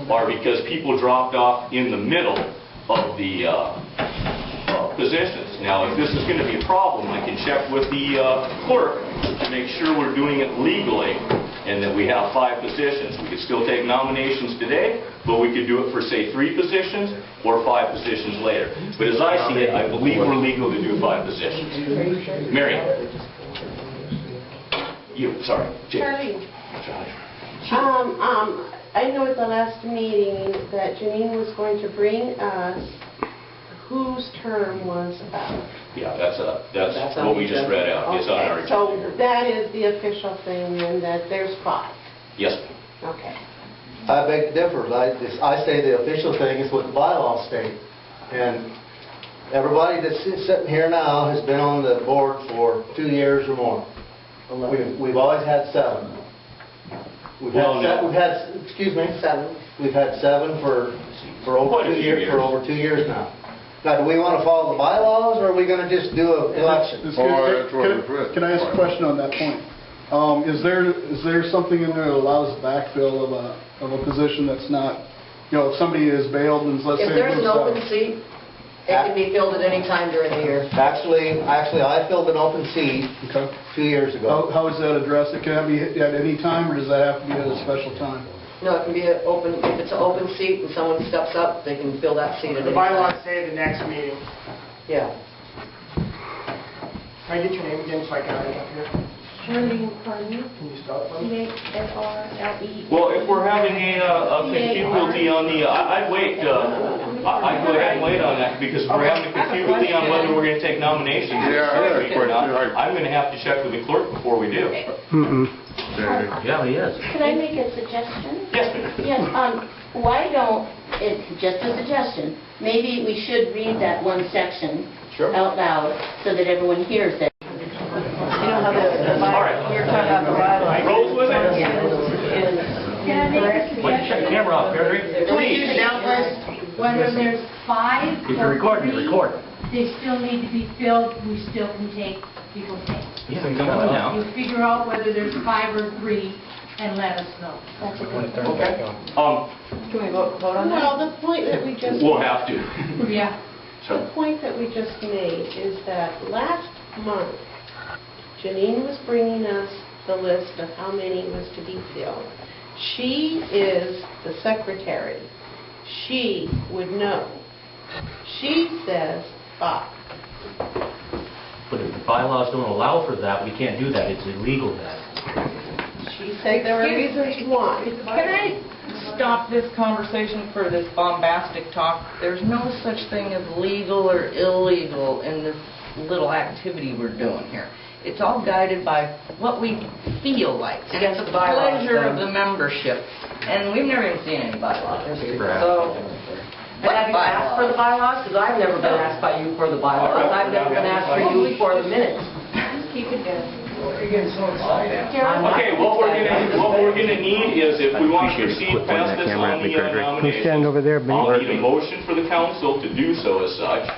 are because people dropped off in the middle of the positions. Now, if this is going to be a problem, I can check with the clerk to make sure we're doing it legally and that we have 5 positions. We could still take nominations today, but we could do it for, say, 3 positions or 5 positions later. But as I see it, I believe we're legal to do 5 positions. Mary. You, sorry. Charlie. I know at the last meeting that Janine was going to bring us whose term was up. Yeah, that's what we just read out. It's on our agenda. So that is the official thing then, that there's 5. Yes. Okay. I beg to differ. I say the official thing is what the bylaws state. And everybody that's sitting here now has been on the board for 2 years or more. We've always had 7. We've had 7. We've had 7 for over 2 years. For over 2 years now. Now, do we want to follow the bylaws, or are we going to just do an election? Can I ask a question on that point? Is there something in there that allows backfill of a position that's not, if somebody is bailed and let's say... If there's an open seat, it can be filled at any time during the year. Actually, I filled an open seat 2 years ago. How is that addressed? It can be at any time, or does that have to be at a special time? No, it can be open, if it's an open seat and someone steps up, they can fill that seat at any The time. bylaws say the next meeting. Yeah. Can I get your name again so I got it up here? Charlene Carney. Can you spell it for me? C-A-R-L-E. Well, if we're having a confusion on the, I'd wait, I'd go ahead and wait on that, because if we're having a confusion on whether we're going to take nominations or not, I'm going to have to check with the clerk before we do. Yeah, he is. Could I make a suggestion? Yes, ma'am. Yes, why don't, just a suggestion, maybe we should read that one section out loud so that everyone hears it. You know how we were talking about the bylaws. Rolls with it? Can I make a suggestion? Camera off, Gregory. Please. Whether there's 5 If you're or recording, 3, record. they still need to be filled. We still can take people's names. Yeah, come on now. You figure out whether there's 5 or 3, and let us know. Okay. Can we vote on that? Well, the point that we just... We'll have to. Yeah. The point that we just made is that last month, Janine was bringing us the list of how many was to be filled. She is the secretary. She would know. She says 5. But if the bylaws don't allow for that, we can't do that. It's illegal then. She said there were reasons why. Can I stop this conversation for this bombastic talk? There's no such thing as legal or illegal in this little activity we're doing here. It's all guided by what we feel like. And it's the pleasure of the membership. And we've never even seen any bylaws. So, And have you asked for the bylaws? Because I've never been asked by you for the bylaws. I've never been asked for you for the minutes. Keep it down. You're getting so excited. Okay, what we're gonna need is, if we want to proceed past this on the nomination, stand over there, I'll need a motion for the council to do so as such.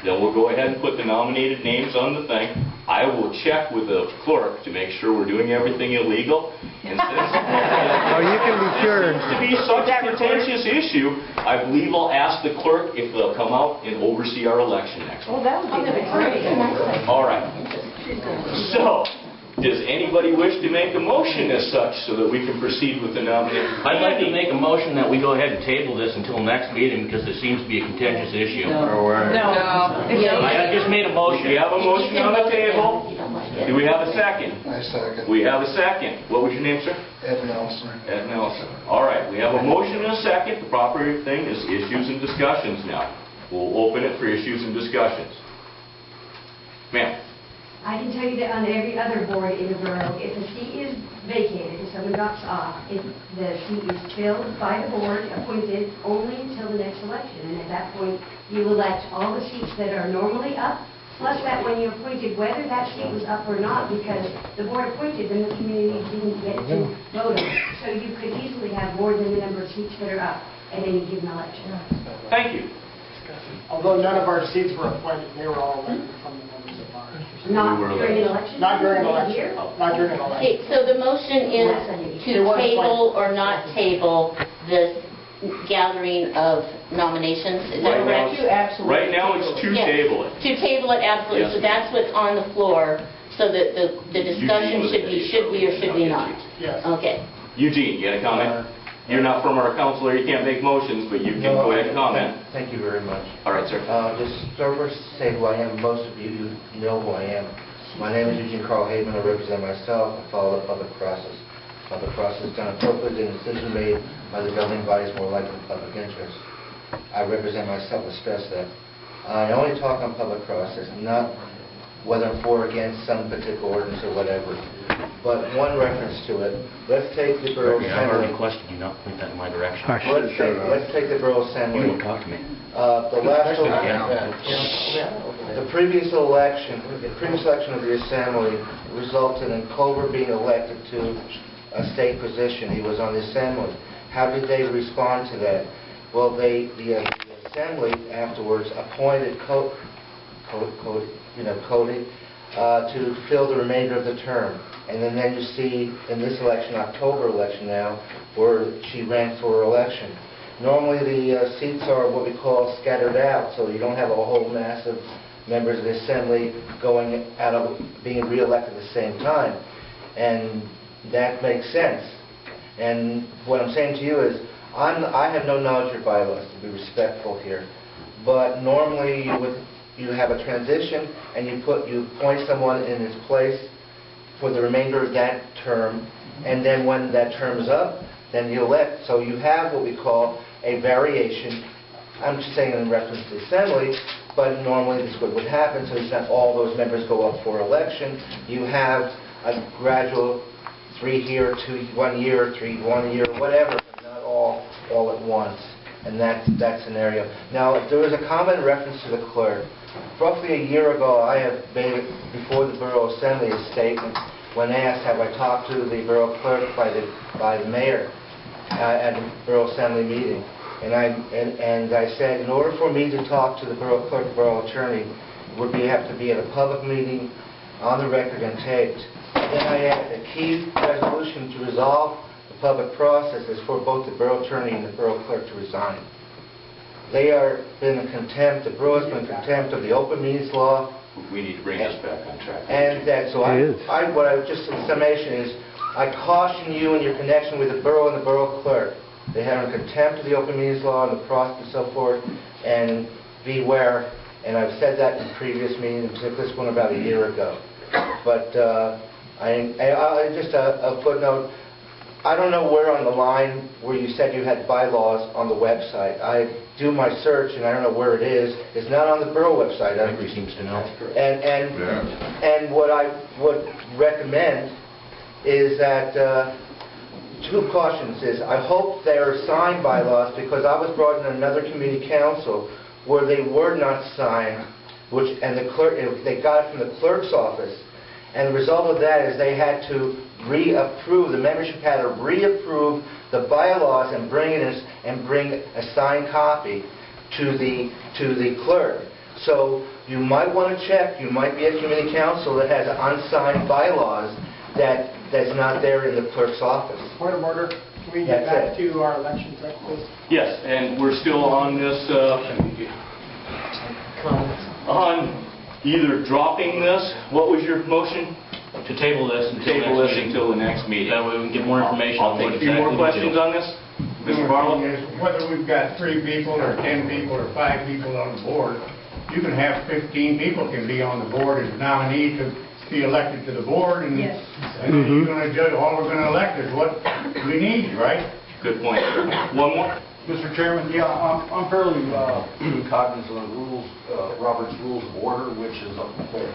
Then we'll go ahead and put the nominated names on the thing. I will check with the clerk to make sure we're doing everything illegal. And since you can be sure. Seems to be such a contentious issue, I believe I'll ask the clerk if they'll come out and oversee our election next week. Well, that would be great. All right. So, does anybody wish to make a motion as such so that we can proceed with the nomination? I'd like to make a motion that we go ahead and table this until next meeting because it seems to be a contentious issue. I just made a motion. We have a motion on the table. Do we have a second? I second. We have a second. What was your name, sir? Ed Nelson. Ed Nelson. All right, we have a motion and a second. The proper thing is issues and discussions now. We'll open it for issues and discussions. Ma'am. I can tell you that on every other board in the borough, if a seat is vacated, if someone drops off, if the seat is filled by the board, appointed only until the next election. And at that point, you elect all the seats that are normally up, plus that when you appointed, whether that seat was up or not, because the board appointed them, the community didn't get to vote on it. So you could easily have more than the number of seats that are up at any given election. Thank you. Although none of our seats were appointed, they were all elected from the members of ours. Not during an election? Not during an election. Not during an election. Okay, so the motion is to table or not table the gathering of nominations, is that correct? Right now it's to table it. To table it, absolutely. Yes. So that's what's on the floor, so that the discussion should be, should we or should we not? Yes. Okay. Eugene, you got a comment? You're not from our council, you can't make motions, but you can go ahead and comment. Thank you very much. All right, sir. Just first say who I am. Most of you know who I am. My name is Eugene Carl Haveman. I represent myself and follow the public process. Public process is done appropriately, and decision made by the governing body is more likely to public interest. I represent myself and stress that. I only talk on public process, not whether I'm for or against some particular ordinance or whatever. But one reference to it. Let's take the Borough Assembly. I've already requested you not point that in my direction. Let's take the Borough Assembly. You don't talk to me. The previous election of the Assembly resulted in Culver being elected to a state position. He was on the Assembly. How did they respond to that? Well, the Assembly afterwards appointed Cody to fill the remainder of the term. And then you see in this election, October election now, where she ran for election. Normally the seats are what we call scattered out, so you don't have a whole mass of members of the Assembly going out of being re-elected at the same time. And that makes sense. And what I'm saying to you is, I have no knowledge of bylaws, to be respectful here. But normally you have a transition and you appoint someone in his place for the remainder of that term, and then when that term is up, then you elect. So you have what we call a variation. I'm just saying in reference to the Assembly, but normally this is what would happen, so it's not all those members go up for election. You have a gradual 3 here, 2 1 year, 3 1 year, whatever, but not all at once. And that's that scenario. Now, if there was a comment in reference to the clerk, roughly a year ago, I have made it before the Borough Assembly a statement when asked, have I talked to the Borough Clerk by the Mayor at the Borough Assembly meeting. And I said, in order for me to talk to the Borough Clerk, Borough Attorney, it would have to be at a public meeting, on the record and taped. Then I added a key resolution to resolve the public process is for both the borough attorney and the borough clerk to resign. They are been in contempt, the borough has been in contempt of the open meetings law. We need to bring this back on track. And that, so what I just in summation is, I caution you in your connection with the borough and the borough clerk. They have in contempt of the open meetings law and the process and so forth, and beware. And I've said that in previous meetings, this one about a year ago. But I just a footnote. I don't know where on the line where you said you had bylaws on the website. I do my search and I don't know where it is. It's not on the borough website. Everybody seems to know. And what I would recommend is that two cautions is I hope they are signed bylaws, because I was brought in another community council where they were not signed, and the clerk, they got it from the clerk's office, and the result of that is they had to reapprove, the membership had to reapprove the bylaws and bring a signed copy to the clerk. So you might want to check. You might be a community council that has unsigned bylaws that's not there in the clerk's office. Point of order. Can we get back to our election check, please? Yes, and we're still on this, on either dropping this, what was your motion? To table this Until the next meeting. That way we can get more information. I'll take a few more questions on this. Mr. Barlow? Whether we've got 3 people or 10 people or 5 people on the board, you can have 15 people can be on the board as nominee to be elected to the board, and, and then you're going to judge, all we're going to elect is what we need, right? Good point. One more? Mr. Chairman, yeah, I'm fairly cognizant of rules, Robert's Rules of Order, which is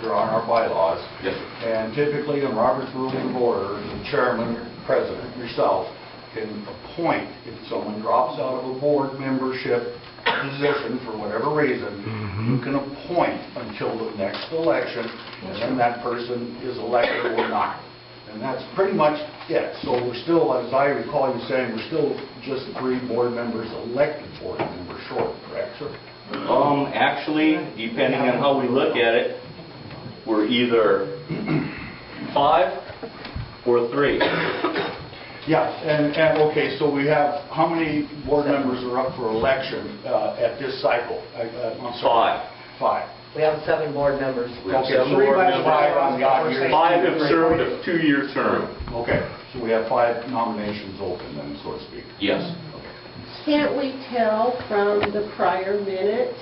they're on our bylaws. Yes. And typically in Robert's Rules of Order, the chairman, president, yourself, can appoint, if someone drops out of a board membership position for whatever reason, you can appoint until the next election, and then that person is elected or not. And that's pretty much it. So we're still, as I recall you saying, we're still just 3 board members, elected board members short, correct, sir? Actually, depending on how we look at it, we're either 5 or 3. Yeah, and okay, so we have, how many board members are up for election at this cycle? I'm sorry. 5. We have 7 board members. Okay, so 3 by 5 on the odd year. 5 have served a 2-year term. Okay, so we have 5 nominations open then, so to speak. Yes. Can't we tell from the prior minutes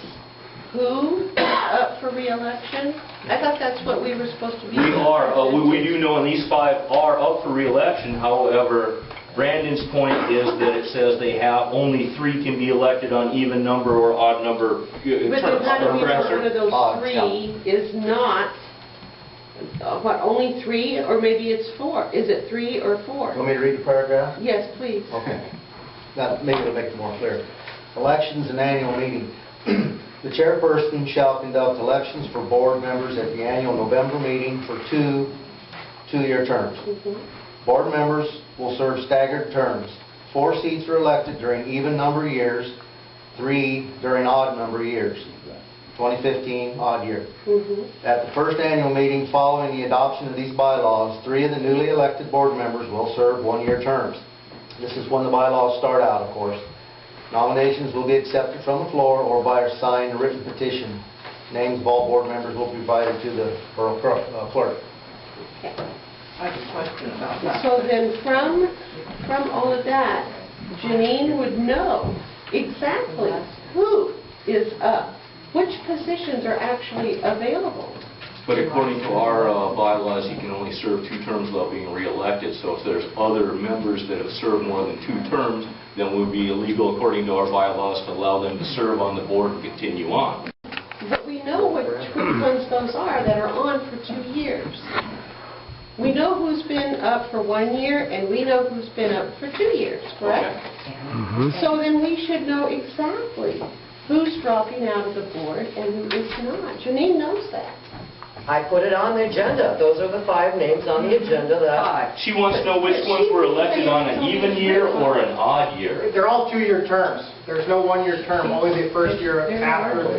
who is up for re-election? I thought that's what we were supposed to be. We are. We do know, and these 5 are up for re-election. However, Brandon's point is that it says they have only 3 can be elected on even number or odd number terms. But then how do we know one of those 3 is not, only 3, or maybe it's 4? Is it 3 or 4? Want me to read the paragraph? Yes, please. Okay. Now, maybe it'll make it more clear. Elections and annual meeting. The chairperson shall conduct elections for board members at the annual November meeting for 2 two-year terms. Board members will serve staggered terms. 4 seats are elected during even number years, 3 during odd number years. 2015, odd year. At the first annual meeting following the adoption of these bylaws, 3 of the newly elected board members will serve 1-year terms. This is when the bylaws start out, of course. Nominations will be accepted from the floor or by a signed written petition. Names of all board members will be provided to the borough clerk. I have a question about that. So then from all of that, Janine would know exactly who is up, which positions are actually available. But according to our bylaws, you can only serve 2 terms without being re-elected. So if there's other members that have served more than 2 terms, then it would be illegal according to our bylaws to allow them to serve on the board and continue on. But we know which ones those are that are on for 2 years. We know who's been up for 1 year, and we know who's been up for 2 years, correct? So then we should know exactly who's dropping out of the board and who is not. Janine knows that. I put it on the agenda. Those are the 5 names on the agenda that... She wants to know which ones were elected on an even year or an odd year. They're all 2-year terms. There's no 1-year term, only the first year after the...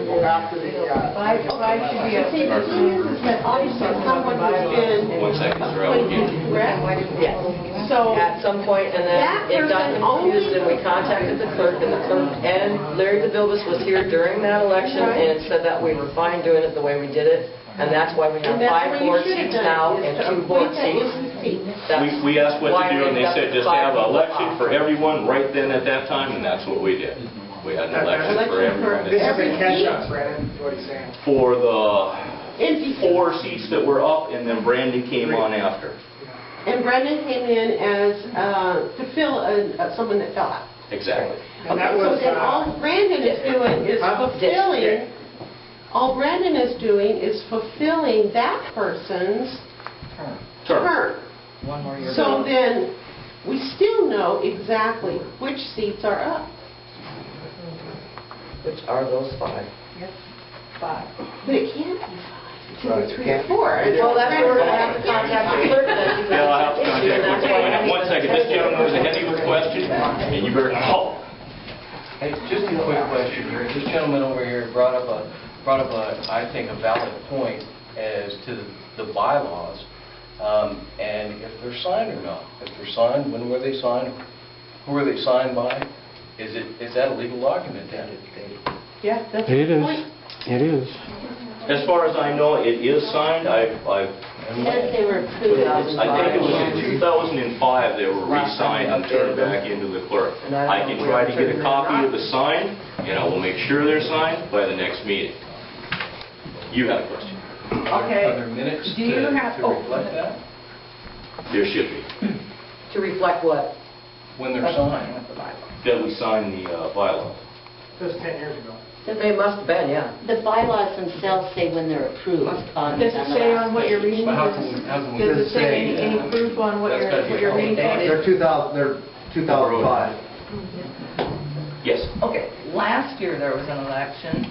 Five should be See, the thing is that obviously someone has been 1 second, sir. I will get you. correct. Yes. So At some point, and then that it got person confused, and we contacted the clerk, and Larry DeVilbiss was here during that election Right. and said that we were fine doing it the way we did it, and that's why we have And that's 5 what you board should have seats done, now is and to 2 board appoint that seats. empty seat. That's We asked what to why do, and we they got said the just 5 have an people election off. for everyone right then at that time, and that's what we did. We had an election for everyone. This is Every a catch-up, seat? Brandon, is what he's saying. For the Empty seat. 4 seats that were up, and then Brandon came on after. And Brendan came in as, to fill someone that fell out. Exactly. And that Okay, so was, then all Brandon is doing is fulfilling, all Brandon is doing is fulfilling that person's term. 1 more year. So then, we still know exactly which seats are up. Which are those 5? Yes, 5. But it can't be 5, 2 or 3 or 4. Well, that's where we're going to have to contact the clerk then, because Yeah, I'll have to it's an issue, and contact that's you. why I One second, this gentleman was ahead of your question, and you better call. Hey, just a quick question here. This gentleman over here brought up a, I think, a valid point as to the bylaws, and if they're signed or not. If they're signed, when were they signed? Who were they signed by? Is that a legal document then? Yeah, that's It the is. point. It is. As far as I know, it is signed. Says they were approved. I think it was in 2005 they were re-signed and turned back into the clerk. I can try to get a copy of the sign, and I will make sure they're signed by the next meeting. You had a question. Okay. Are there minutes Do you to have- reflect that? There should be. To reflect what? When they're signed? That we signed the bylaws. It was 10 years ago. They must have been, yeah. The bylaws themselves say when they're approved on the Does it say on what you're reading? But how can we... Does it say any proof on what That's gotta be you're reading? They're 2005. Yes. Okay, last year there was an election.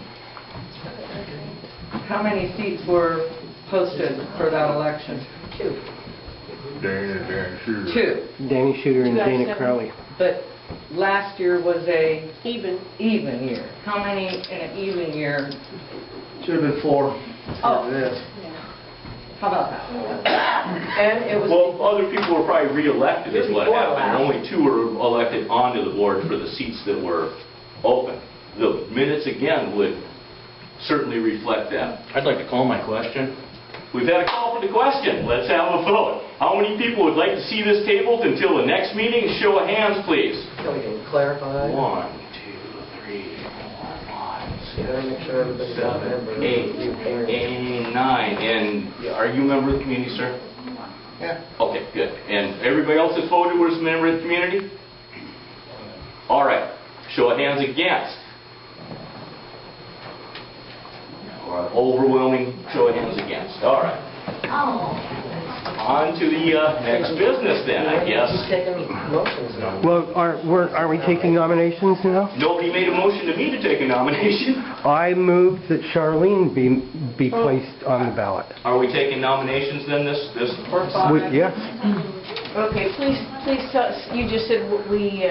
How many seats were posted for that election? 2. Dana Shooter. 2. Danny Shooter and Dana 2007. Crowley. But last year was a Even. even year. How many in an even year? Should have been 4. Oh. This. How about that? And it was... Well, other people were probably re-elected is what Before happened. last. Only 2 were elected onto the board for the seats that were open. The minutes, again, would certainly reflect that. I'd like to call my question. We've had a call for the question. Let's have a vote. How many people would like to see this tabled until the next meeting? Show of hands, please. So we can clarify. 1, 2, 3, 4, 5, 6, Gotta make sure everybody's got a 7, member. 8, 9. And are you a member of the community, sir? Yeah. Okay, good. And everybody else that voted was a member of the community? All right. Show of hands against. Or an overwhelming show of hands against. All right. On to the next business then, I guess. Who's taking motions now? Well, are we taking nominations now? Nobody made a motion to me to take a nomination. I move that Charlene be placed on the ballot. Are we taking nominations then this? Yes. Okay, please, you just said we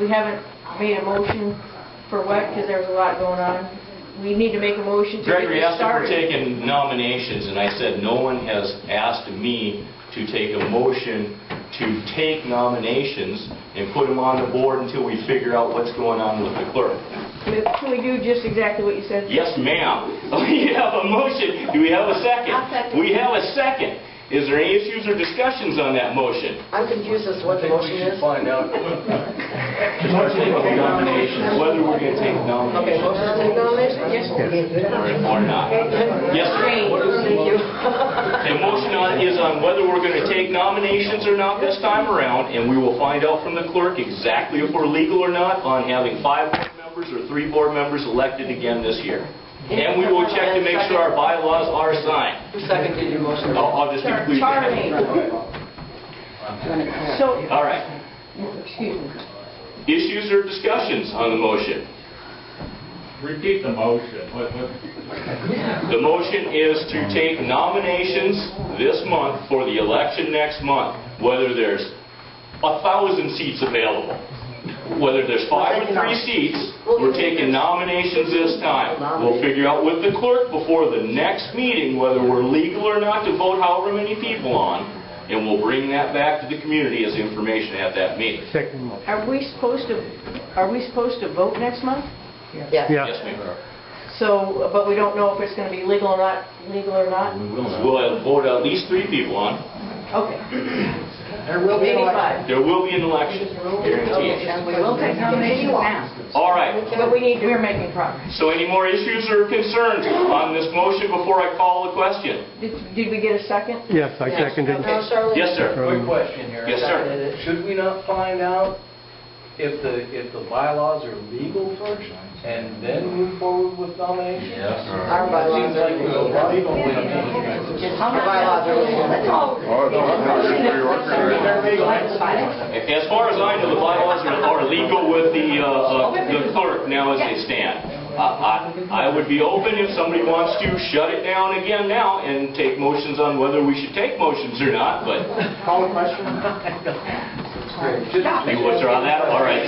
haven't made a motion for what, because there was a lot going on. We need to make a motion to get Gregory this asked if we're started. taking nominations, and I said no one has asked me to take a motion to take nominations and put them on the board until we figure out what's going on with the clerk. Can we do just exactly what you said? Yes, ma'am. We have a motion. Do we have a second? I'll second. We have a second. Is there any issues or discussions on that motion? I'm confused as to what the motion is. Find out. Nominations, whether we're going to take nominations. Okay, motion to take nominations? Yes. Or not. Yes, sir. Thank you. The motion is on whether we're going to take nominations or not this time around, and we will find out from the clerk exactly if we're legal or not on having 5 board members or 3 board members elected again this year. And we will check to make sure our bylaws are signed. Who seconded your motion? I'll just complete Charlie. So, All right. excuse me. Issues or discussions on the motion? Repeat the motion. The motion is to take nominations this month for the election next month, whether there's 1,000 seats available, whether there's 5 or 3 seats, we're taking nominations this time. We'll figure out with the clerk before the next meeting whether we're legal or not to vote however many people on, and we'll bring that back to the community as information at that meeting. Are we supposed to vote next month? Yes. Yes, ma'am. So, but we don't know if it's going to be legal or not, We'll vote at least 3 people on. Okay. There will be an Maybe election. 5. There will be an election, guarantee it. We will take nominations now. All right. But we're making progress. So any more issues or concerns on this motion before I call the question? Did we get a second? Yes, I seconded. Yes, sir. Quick question here. Yes, sir. Should we not find out if the bylaws are legal first and then move forward with nominations? Yes. Our bylaws are legal. Our bylaws are legal. As far as I know, the bylaws are legal with the clerk now as they stand. I would be open if somebody wants to shut it down again now and take motions on whether we should take motions or not, but... Call the question. You withdraw that? All right.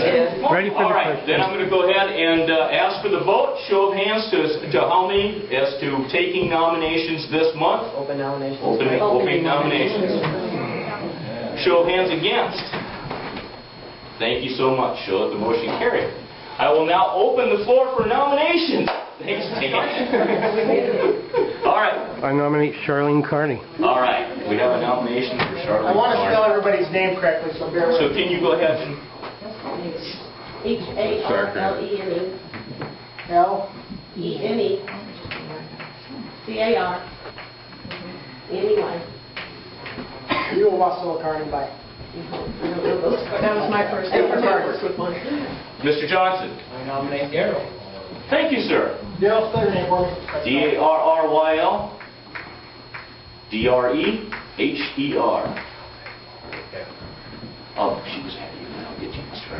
Ready for the All right, question. then I'm going to go ahead and ask for the vote. Show of hands to how many as to taking nominations this month. Open nominations. Opening nominations. Show of hands against. Thank you so much. Show that the motion carried. I will now open the floor for nominations. Thanks, Dan. All right. I nominate Charlene Carney. All right. We have a nomination for Charlotte. I want to spell everybody's name correctly, so bear with So me. can you go ahead and... H-A-R-L-E-N-E. L-E-N-E. C-A-R. Anyway. You will also Carney by. That was my first name. Mr. Johnson. I nominate Darrell. Thank you, sir. Darryl, spell your name for me. D-A-R-R-Y-L. D-R-E-H-E-R. Oh, she was happy. I'll get you, Mr.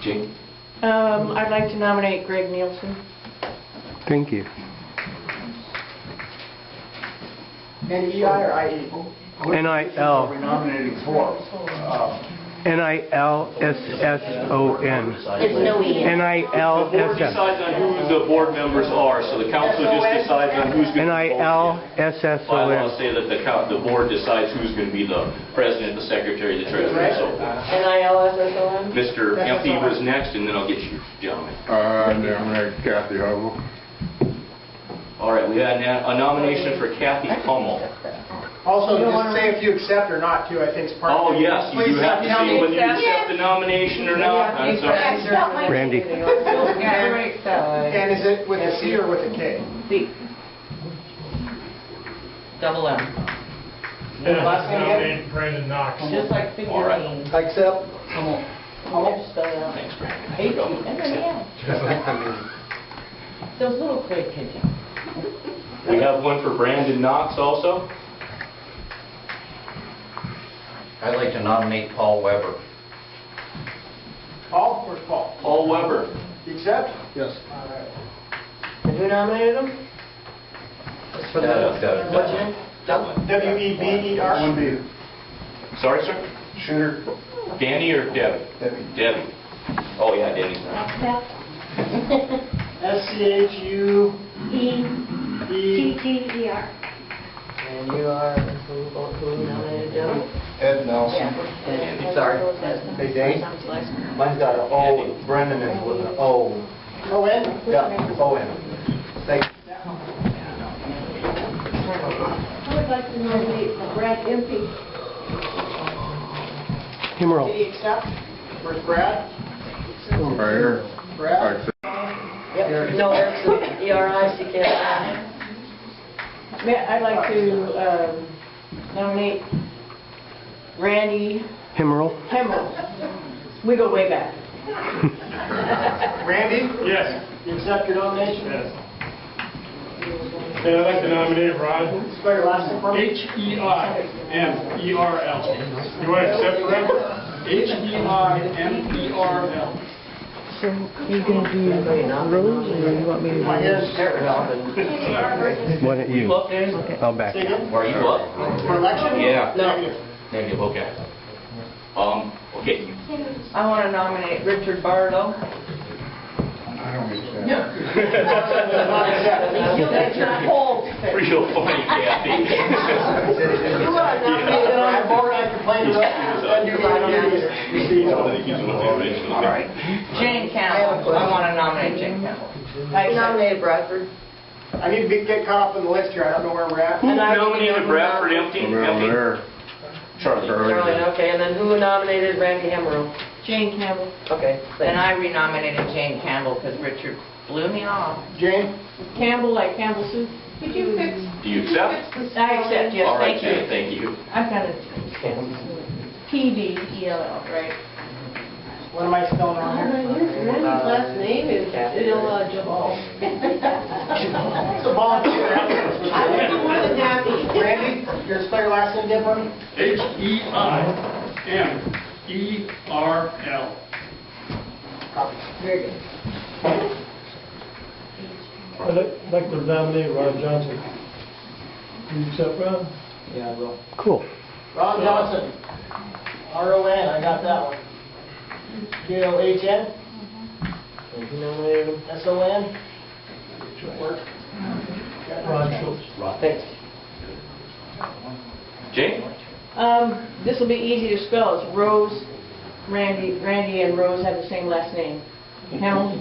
Jane. I'd like to nominate Greg Nielsen. Thank you. N-E-I or I-E? N-I-L. We're nominating for. N-I-L-S-S-O-N. It's no E. The board N-I-L-S-S. decides on who the board members are, so the council just decides on who's going to be voted in. N-I-L-S-S-O-N. Bylaws say that the board decides who's going to be the president, the secretary, the treasurer, and so forth. N-I-L-S-S-O-N? Mr. Empey was next, and then I'll get you, gentlemen. I nominate Kathy Hubble. All right, we had a nomination for Kathy Hummel. Also, just say if you accept or not, too, I think is part of Oh, it. yes, you do have to say whether you accept the nomination or not. I'm sorry. Randy. And is it with a C or with a K? C. Double M. Last name again? Brandon Knox. Just like All right. figurines. Accept. Thanks, Brandon. H-E-M-M-E-L. Those little clay pigeons. We have one for Brandon Knox also. I'd like to nominate Paul Weber. Paul? Where's Paul? Paul Weber. You accept? Yes. All right. And who nominated him? What's your name? W-E-B-E-R? One B. Sorry, sir? Shooter. Danny or Debbie? Debbie. Debbie. Oh, yeah, Debbie's not. S-C-H-U-E-T-T-E-R. And you are, who nominated Debbie? Ed Nelson. Sorry. Hey, Dane? Mine's got an O, Brendan is with an O. O-N? Yeah, O-N. Thank you. I would like to nominate Brad Impey. Emerald. Did he accept? Where's Brad? Right here. Brad? Yep. No, that's E-R-I-C-K. I'd like to nominate Randy Emerald. Hemmel. We go way back. Randy? Yes. You accept your nomination? Yes. And I'd like to nominate Rod. Spell your last name for me. H-E-I-M-E-R-L. You want to accept for him? H-E-I-M-E-R-L. So are you going to do Rose, or you want me to do My hair's tearing off. Why don't you? I'll back Say again? Are you up? For election? Yeah. Negative. Negative, okay. Okay. I want to nominate Richard Barlow. I don't accept. You'll get your polls fixed. Real funny, Kathy. You want to nominate On the board, I complain about All right. Jane Campbell. I want to nominate Jane Campbell. I nominated Bradford. I need to get caught up in the list here. I don't know where we're at. Who nominated Bradford empty? Around there. Charlie. Charlie, okay, and then who nominated Randy Hemmerle? Jane Campbell. Okay, And I renominated Jane Campbell because Richard blew me off. Jane? Campbell, like Campbell soup. Could you fix? Do you accept? I accept, yes, All right, thank you. Jane, thank you. I've got it. PDELL, right? What am I spelling wrong here? Randy's last name is illegible. It's a volunteer. I would do more than happy. Randy, your spell your last name again for me? Heimerl. Very good. I'd like to nominate Ron Johnson. Do you accept, Ron? Yeah, I will. Cool. Ron Johnson. R-O-N, I got that one. J-O-H-N? And you nominated him S-O-N? Work. Ron Schultz. Thanks. Jane? This will be easy to spell. It's Rose, Randy and Rose have the same last name. Hemel?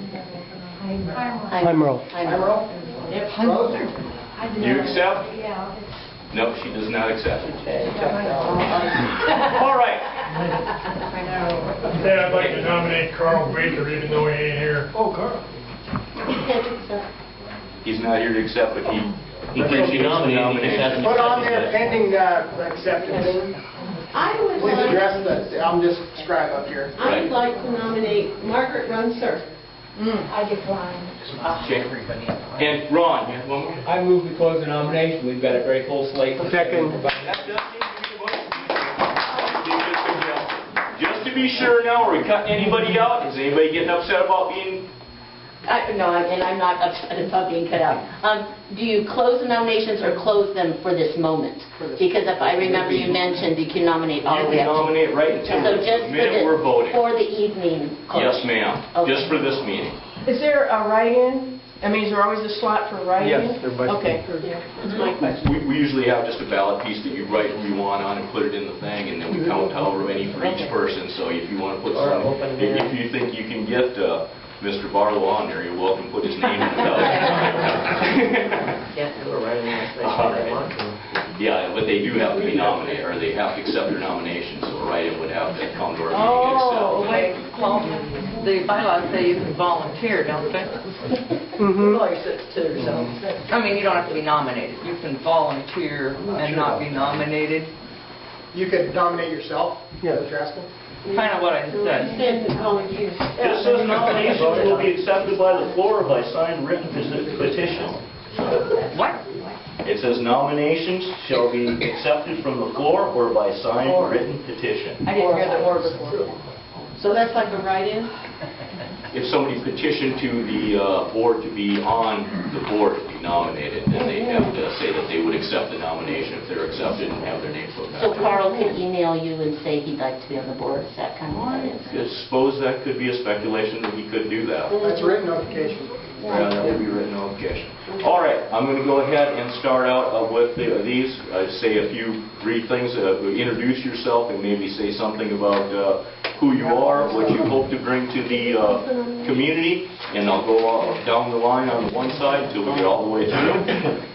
Heimerl. Heimerl? Yep. Rose? You accept? Yeah. No, she does not accept. All right. Then I'd like to nominate Carl Baker, even though he ain't here. Oh, Carl. He's not here to accept, but he Because you nominated, he just hasn't Put on there accepted pending acceptance. I would Please like, address that, I'm just scribe up here. I would like to nominate Margaret Runser. I decline. And Ron, you have one more? I move we close the nomination. We've got a very full slate. Second. Just to be sure now, are we cutting anybody out? Is anybody getting upset about being... No, and I'm not upset about being cut out. Do you close the nominations or close them for this moment? Because if I remember, you mentioned you can nominate all the way You can up to... nominate right until So the just minute we're voting. for the evening close? Yes, ma'am. Okay. Just for this meeting. Is there a write-in? I mean, is there always a slot for write-in? Yes, there might be. Okay. That's my question. We usually have just a ballot piece that you write who you want on and put it in the thing, and then we count however many for each person. So if you want to put some, if you think you can get Mr. Barlow on there, you're welcome to put his name in the ballot. Can't do a writing unless they All say they right. want to. Yeah, but they do have to be nominated, or they have to accept their nomination, so a write-in would have to come to our meeting and accept. Oh, wait, well, the bylaws say you can volunteer, don't they? Well, you're six too, so. I mean, you don't have to be nominated. You can volunteer and not be nominated. You could nominate yourself? Yeah. What you're asking? Kind of what I said. Stand to volunteer. It says nominations will be accepted by the floor by signed written petition. What? It says nominations shall be accepted from the floor or by signed written petition. I didn't hear the or before. So that's like a write-in? If somebody petitioned to the board to be on the board to be nominated, then they have to say that they would accept the nomination if they're accepted and have their name put So back. Carl could email you and say he'd like to be on the board. Is that kind of what it is? I suppose that could be a speculation that he could do that. That's a written notification. Yeah, that would be written notification. All right, I'm going to go ahead and start out with these. Say a few brief things. Introduce yourself and maybe say something about who you are, what you hope to bring to the community, and I'll go down the line on the one side until we get all the way through,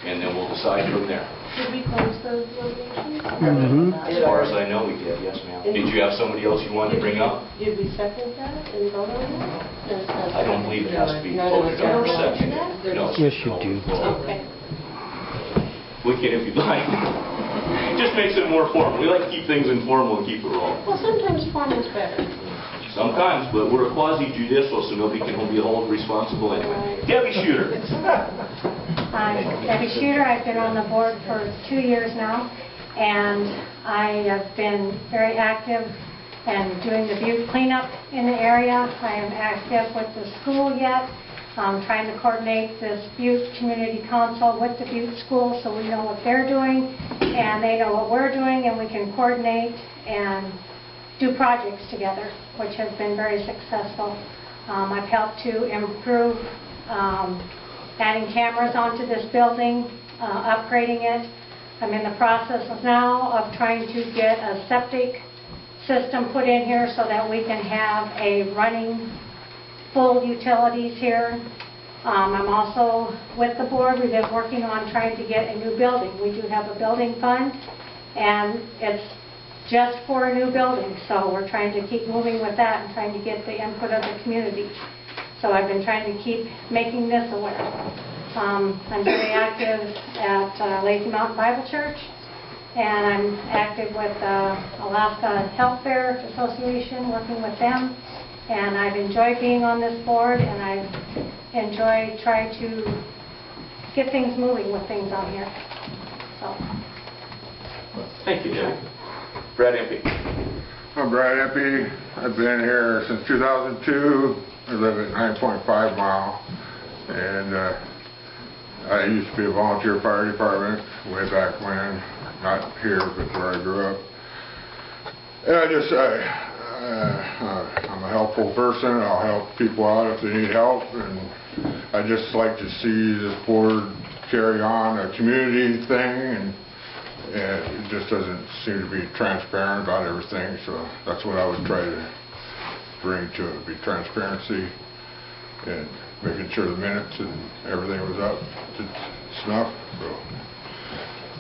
and then we'll decide from there. Did we close those nominations? As far as I know, we did. Yes, ma'am. Did you have somebody else you wanted to bring up? Did we second that and vote on that? I don't believe it has to be voted on or seconded. No. Yes, you do. Okay. We can if you'd like. Just makes it more formal. We like to keep things informal and keep it rolling. Well, sometimes formal's better. Sometimes, but we're a quasi-judicial, so nobody can be held responsible anyway. Debbie Shooter. I'm Debbie Shooter. I've been on the board for 2 years now, and I have been very active and doing the Butte cleanup in the area. I am active with the school yet, trying to coordinate this Butte Community Council with the Butte School so we know what they're doing and they know what we're doing, and we can coordinate and do projects together, which has been very successful. I've helped to improve adding cameras onto this building, upgrading it. I'm in the process now of trying to get a septic system put in here so that we can have a running full utilities here. I'm also with the board. We've been working on trying to get a new building. We do have a building fund, and it's just for a new building, so we're trying to keep moving with that and trying to get the input of the community. So I've been trying to keep making this aware. I'm very active at Lazy Mountain Bible Church, and I'm active with Alaska Health Fair Association, working with them. And I've enjoyed being on this board, and I've enjoyed trying to get things moving with things on here. So. Thank you, Jim. Brad Empey. I'm Brad Empey. I've been here since 2002. I live at 9.5 Mile, and I used to be a volunteer fire department way back when, not here, but where I grew up. And I'm a helpful person. I'll help people out if they need help, and I just like to see this board carry on a community thing, and it just doesn't seem to be transparent about everything, so that's what I would try to bring to it, be transparency and making sure the minutes and everything was up to snuff. So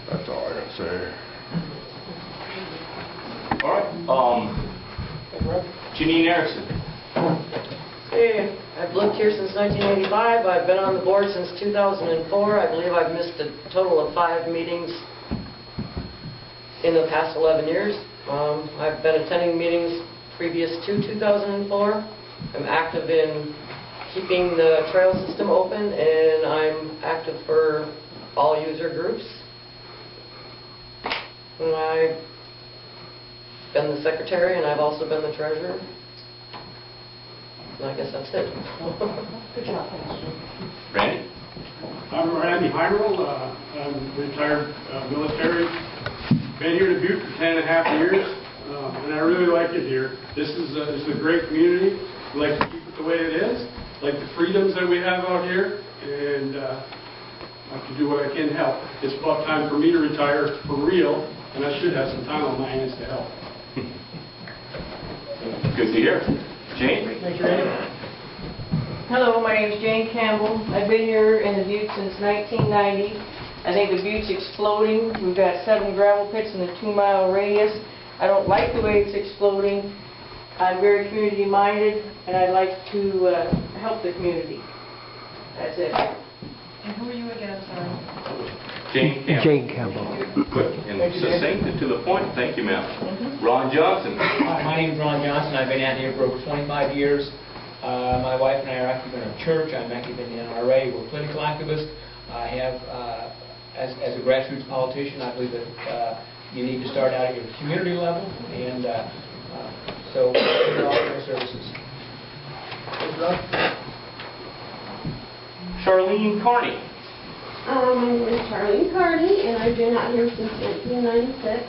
that's all I got to say. All right. Janine Erickson. Hey, I've lived here since 1985. I've been on the board since 2004. I believe I've missed a total of 5 meetings in the past 11 years. I've been attending meetings previous to 2004. I'm active in keeping the trail system open, and I'm active for all user groups. And I've been the secretary, and I've also been the treasurer. And I guess that's it. Good job. Randy? I'm Randy Heimerl. I'm retired military. Been here to Butte for 10.5 years, and I really like it here. This is a great community. We like to keep it the way it is, like the freedoms that we have out here, and I like to do what I can to help. It's about time for me to retire for real, and I should have some time on my hands to help. Good to hear. Jane? Thank you, Randy. Hello, my name is Jane Campbell. I've been here in the Butte since 1990. I think the Butte's exploding. We've got 7 gravel pits in a 2-mile radius. I don't like the way it's exploding. I'm very community-minded, and I like to help the community. That's it. And who are you again? I'm sorry. Jane Campbell. Jane Campbell. Quick and succinct and to the point. Thank you, ma'am. Ron Johnson. Hi, my name is Ron Johnson. I've been out here for over 25 years. My wife and I are active in our church. I'm active in the NRA. We're political activists. I have, as a grassroots politician, I believe that you need to start out at your community level, and so we're offering services. Charlene Carney. My name is Charlene Carney, and I've been out here since 1996.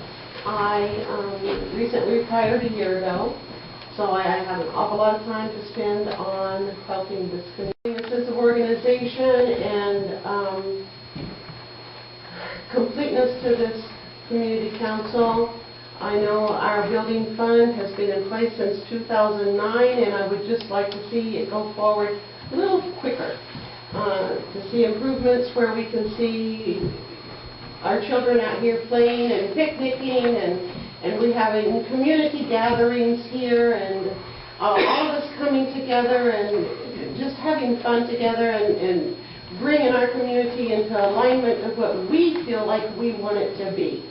I recently retired a year ago, so I have an awful lot of time to spend on helping this community, sense of organization, and completeness to this community council. I know our building fund has been in place since 2009, and I would just like to see it go forward a little quicker, to see improvements where we can see our children out here playing and picnicking, and we having community gatherings here, and all of us coming together and just having fun together, and bringing our community into alignment with what we feel like we want it to be.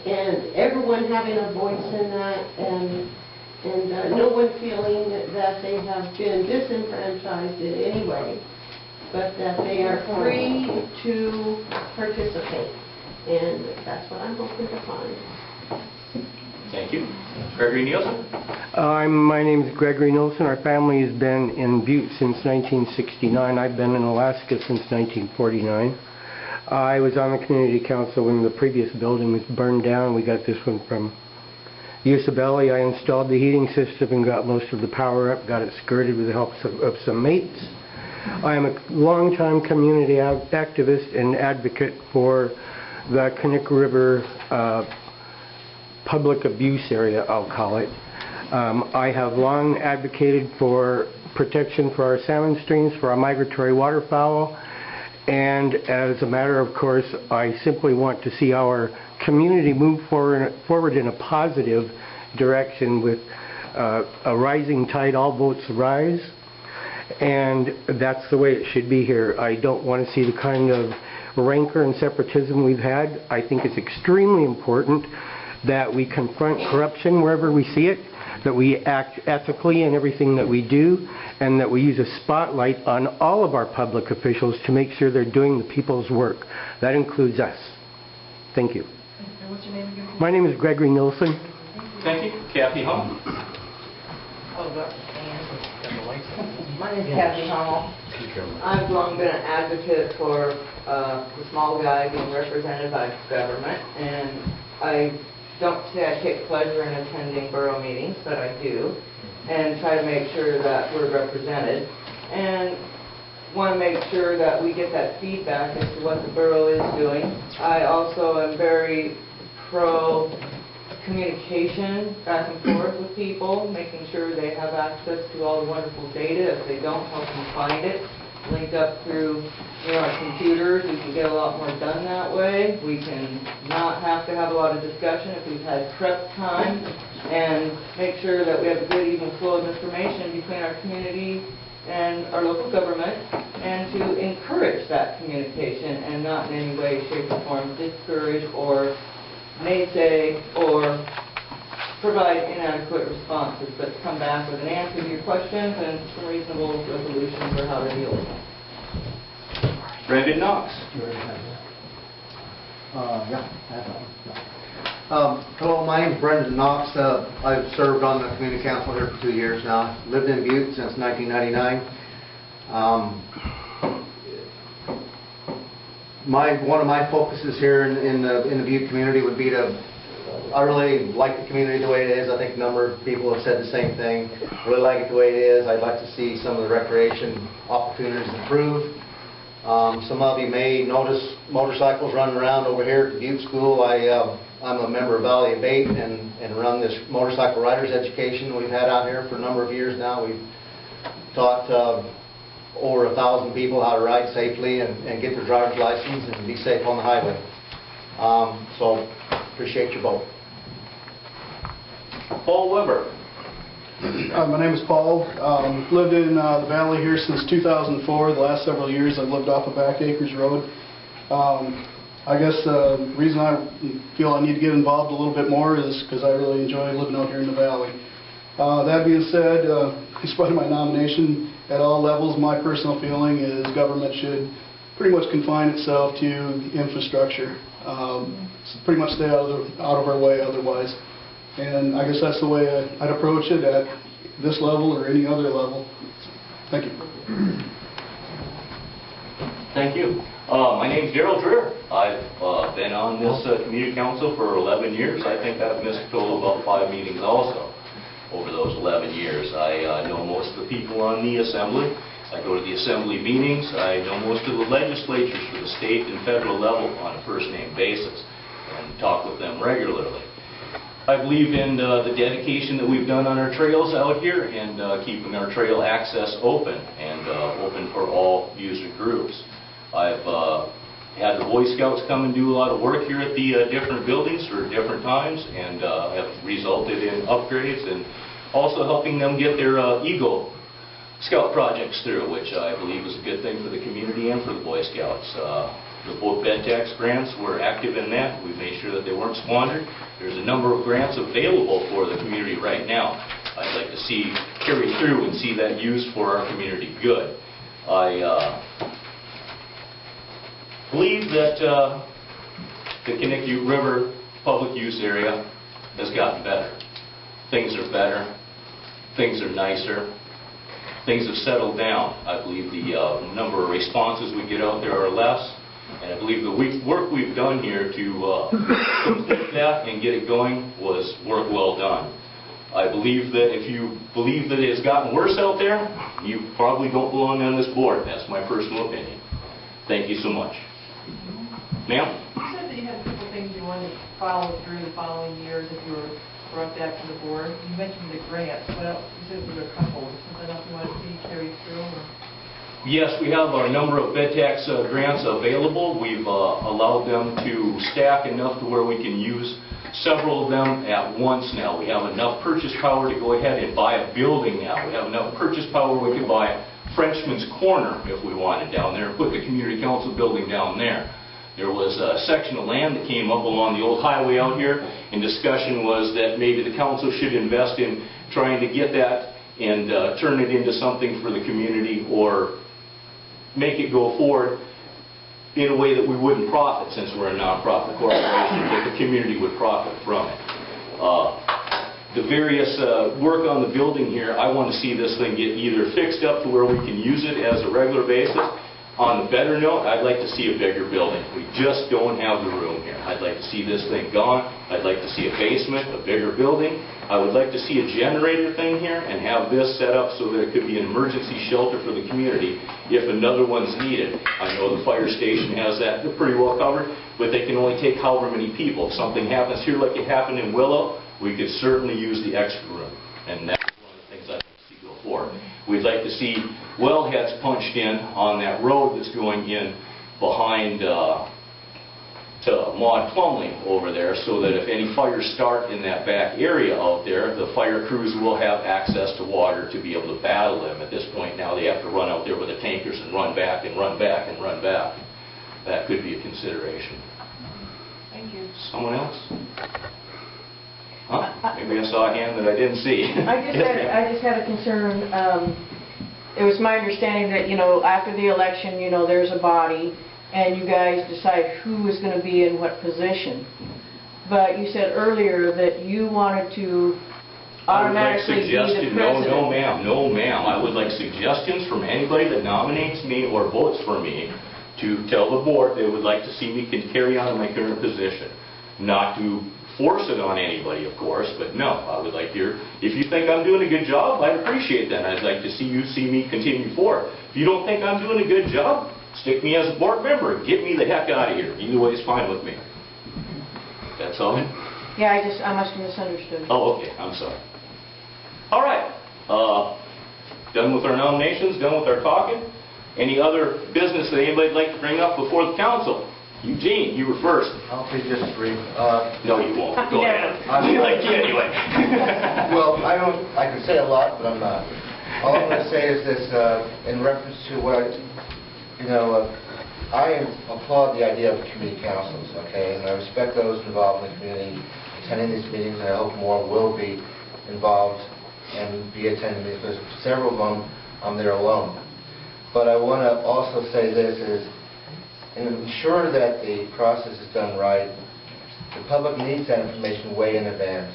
And everyone having a voice in that, and no one feeling that they have been disenfranchised in any way, but that they are free to participate. And that's what I'm hoping to find. Thank you. Gregory Nielsen. My name is Gregory Nilsson. Our family has been in Butte since 1969. I've been in Alaska since 1949. I was on the community council when the previous building was burned down. We got this one from Usabelli. I installed the heating system and got most of the power up, got it skirted with the help of some mates. I am a longtime community activist and advocate for the Connect River public abuse area, I'll call it. I have long advocated for protection for our salmon streams, for our migratory waterfowl, and as a matter of course, I simply want to see our community move forward in a positive direction with a rising tide, all boats rise, and that's the way it should be here. I don't want to see the kind of rancor and separatism we've had. I think it's extremely important that we confront corruption wherever we see it, that we act ethically in everything that we do, and that we use a spotlight on all of our public officials to make sure they're doing the people's work. That includes us. Thank you. And what's your name again? My name is Gregory Nilsson. Thank you. Kathy Hummel. My name is Kathy Hummel. I've long been an advocate for the small guy being represented by government, and I don't say I take pleasure in attending borough meetings, but I do, and try to make sure that we're represented, and want to make sure that we get that feedback as to what the borough is doing. I also am very pro communication back and forth with people, making sure they have access to all the wonderful data. If they don't, help them find it. Link up through our computers. We can get a lot more done that way. We can not have to have a lot of discussion if we've had prep time, and make sure that we have a good even flow of information between our community and our local government, and to encourage that communication and not in any way, shape, or form discourage or naysay or provide inadequate responses, but come back with an answer to your questions and some reasonable resolutions for how to deal with them. Brandon Knox. Hello, my name is Brendan Knox. I've served on the community council here for 2 years now. Lived in Butte since 1999. One of my focuses here in the Butte community would be to, I really like the community the way it is. I think a number of people have said the same thing. I really like it the way it is. I'd like to see some of the recreation opportunities improved. Some of you may notice motorcycles running around over here at the Butte School. I'm a member of Valley of Bait and run this motorcycle riders education we've had out here for a number of years now. We've taught over 1,000 people how to ride safely and get their driver's license and be safe on the highway. So appreciate your vote. Paul Weber. My name is Paul. Lived in the valley here since 2004. The last several years I've lived off of Back Acres Road. I guess the reason I feel I need to get involved a little bit more is because I really enjoy living out here in the valley. That being said, in spite of my nomination, at all levels, my personal feeling is government should pretty much confine itself to infrastructure. Pretty much stay out of our way otherwise. And I guess that's the way I'd approach it at this level or any other level. Thank you. Thank you. My name's Darrell Dreer. I've been on this community council for 11 years. I think I've missed a total of about 5 meetings also over those 11 years. I know most of the people on the assembly. I go to the assembly meetings. I know most of the legislatures for the state and federal level on a first-name basis and talk with them regularly. I believe in the dedication that we've done on our trails out here and keeping our trail access open and open for all user groups. I've had the Boy Scouts come and do a lot of work here at the different buildings for different times, and have resulted in upgrades and also helping them get their Eagle Scout projects through, which I believe is a good thing for the community and for the Boy Scouts. The both bed tax grants were active in that. We made sure that they weren't squandered. There's a number of grants available for the community right now. I'd like to see carry through and see that used for our community good. I believe that the Connecticut River public use area has gotten better. Things are better. things are nicer. Things have settled down. I believe the number of responses we get out there are less, and I believe the work we've done here to complete that and get it going was work well done. I believe that if you believe that it's gotten worse out there, you probably don't belong on this board. That's my personal opinion. Thank you so much. Ma'am? You said that you had a couple things you wanted to follow through the following years if you were brought back to the board. You mentioned the grants. What else? You said there were a couple. Something else you wanted to see carried through? Or? Yes, we have a number of ButteCC grants available. We've allowed them to stack enough to where we can use several of them at once now. We have enough purchase power to go ahead and buy a building now. We have enough purchase power we could buy Frenchman's Corner if we wanted down there and put the community council building down there. There was a section of land that came up along the old highway out here, and discussion was that maybe the council should invest in trying to get that and turn it into something for the community or make it go forward in a way that we wouldn't profit, since we're a nonprofit corporation, that the community would profit from it. The various work on the building here, I want to see this thing get either fixed up to where we can use it as a regular basis. On the better note, I'd like to see a bigger building. We just don't have the room here. I'd like to see this thing gone. I'd like to see a basement, a bigger building. I would like to see a generator thing here and have this set up so that it could be an emergency shelter for the community if another one's needed. I know the fire station has that pretty well covered, but they can only take however many people. If something happens here like it happened in Willow, we could certainly use the extra room. And that's one of the things I'd like to see go forward. We'd like to see wellheads punched in on that road that's going in behind to Maud Plumley over there, so that if any fires start in that back area out there, the fire crews will have access to water to be able to battle them. At this point now, they have to run out there with the tankers and run back and run back and run back. That could be a consideration. Thank you. Someone else? Huh? Maybe I saw a hand that I didn't see. I just had a concern. It was my understanding that, after the election, there's a body, and you guys decide who is going to be in what position. But you said earlier that you wanted to automatically be the president. No, ma'am. No, ma'am. I would like suggestions from anybody that nominates me or votes for me to tell the board they would like to see me carry on in my current position. Not to force it on anybody, of course, but no, I would like if you think I'm doing a good job, I'd appreciate that. I'd like to see me continue forward. If you don't think I'm doing a good job, stick me as a board member and get me the heck out of here. Either way is fine with me. That's all. Yeah, I must have misunderstood. Oh, okay. I'm sorry. All right. Done with our nominations, done with our talking. Any other business that anybody'd like to bring up before the council? Eugene, you were first. I'll be just brief. No, you won't. Go ahead. I like you anyway. Well, I can say a lot, but I'm not. All I'm going to say is this, in reference to what I applaud the idea of community councils, okay, and I respect those involved in the community attending these meetings, and I hope more will be involved and be attending these, because several of them, I'm there alone. But I want to also say this is, and ensure that the process is done right, the public needs that information way in advance.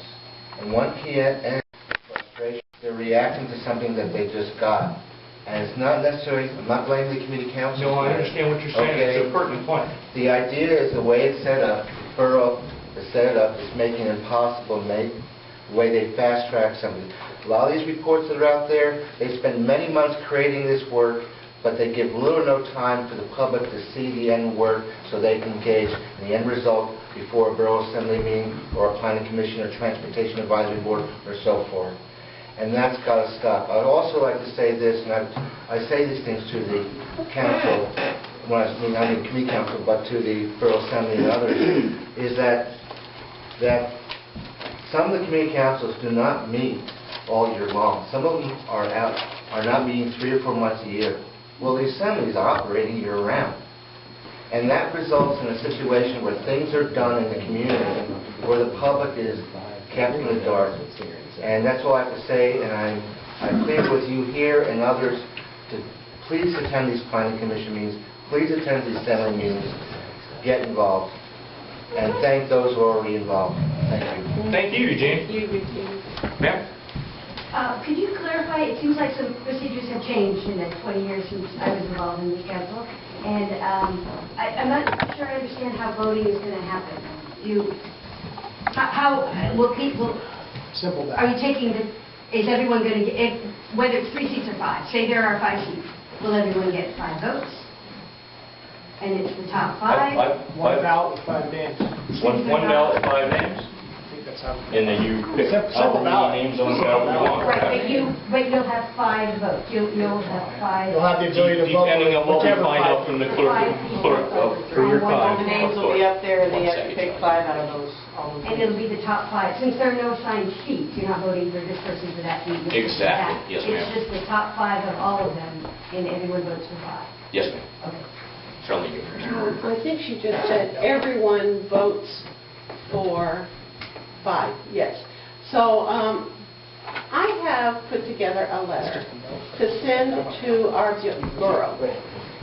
And one key end frustration, they're reacting to something that they just got. And it's not necessarily, I'm not blaming the community council. No, I understand what you're saying. Okay. It's a pertinent point. The idea is the way it's set up, the borough is set up, is making it impossible to make the way they fast track something. A lot of these reports that are out there, they spend many months creating this work, but they give little or no time for the public to see the end work so they can engage in the end result before a borough assembly meeting or a planning commission or transportation advisory board or so forth. And that's got to stop. I'd also like to say this, and I say these things to the council, when I mean not the community council, but to the borough assembly and others, is that some of the community councils do not meet all year long. Some of them are not meeting 3 or 4 months a year. Well, the assemblies are operating year-round. And that results in a situation where things are done in the community, where the public is kept in the dark. And that's all I have to say, and I plead with you here and others to please attend these planning commission meetings, please attend these assembly meetings, get involved, and thank those who are already involved. Thank you. Thank you, Eugene. Ma'am? Could you clarify, it seems like some procedures have changed in the 20 years since I was involved in this council, and I'm not sure I understand how voting is going to happen. How will people, Simple are you taking the, is everyone going to get, whether it's 3 seats or 5, say there are 5 seats, will everyone get 5 votes? And it's the top 5? One ballot with 5 names. One ballot, 5 names? And then you pick how many names on the ballot you want. Right, but you'll have 5 votes. You'll have 5. You'll have the ability to vote. Depending on what we whichever find five. out from the clerk for your All time. the names will be up there, and they have to pick 5 out of those. And it'll be the top 5. Since there are no assigned seats, you're not voting for this person for that seat. Exactly. Yes, ma'am. It's just the top 5 of all of them, and everyone votes for 5. Yes, ma'am. Okay. Charlie, you first. I think she just said everyone votes for 5, yes. So I have put together a letter to send to our borough.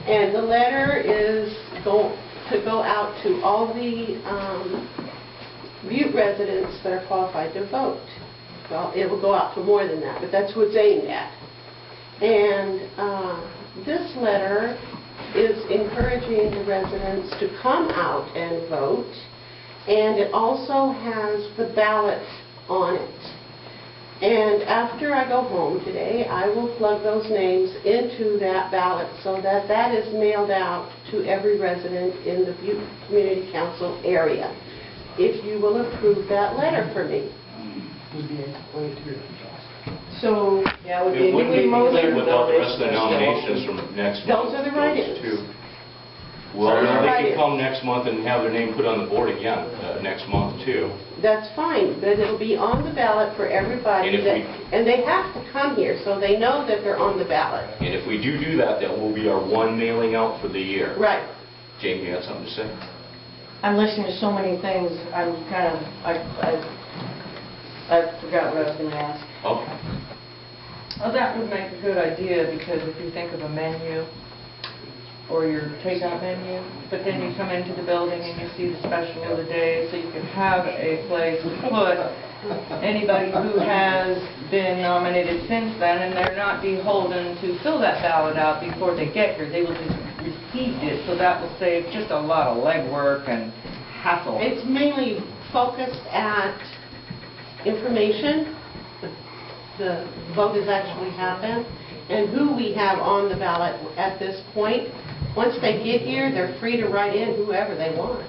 And the letter is to go out to all the Butte residents that are qualified to vote. Well, it will go out to more than that, but that's what it's aimed at. And this letter is encouraging the residents to come out and vote. And it also has the ballot on it. And after I go home today, I will plug those names into that ballot so that that is mailed out to every resident in the Butte Community Council area. If you will approve that letter for me. So, Yeah, It wouldn't be most complete without the rest of the nominations from next month. Those are the write-ins. Well, Those are the they write-ins. can come next month and have their name put on the board again next month, too. That's fine, but it'll be on the ballot for everybody, And if and they have to come here, so they know that they're on the ballot. And if we do that, that will be our one mailing out for the year. Right. Jamie, you had something to say? I'm listening to so many things, I'm kind of, I forgot what I was going to ask. Okay. Well, that would make a good idea, because if you think of a menu, or your takeout menu, but then you come into the building and you see the special of the day, so you can have a place to put anybody who has been nominated since then, and they're not beholden to fill that ballot out before they get here. They will just receive it, so that will save just a lot of legwork and hassle. It's mainly focused at information. The vote has actually happened, and who we have on the ballot at this point. Once they get here, they're free to write in whoever they want.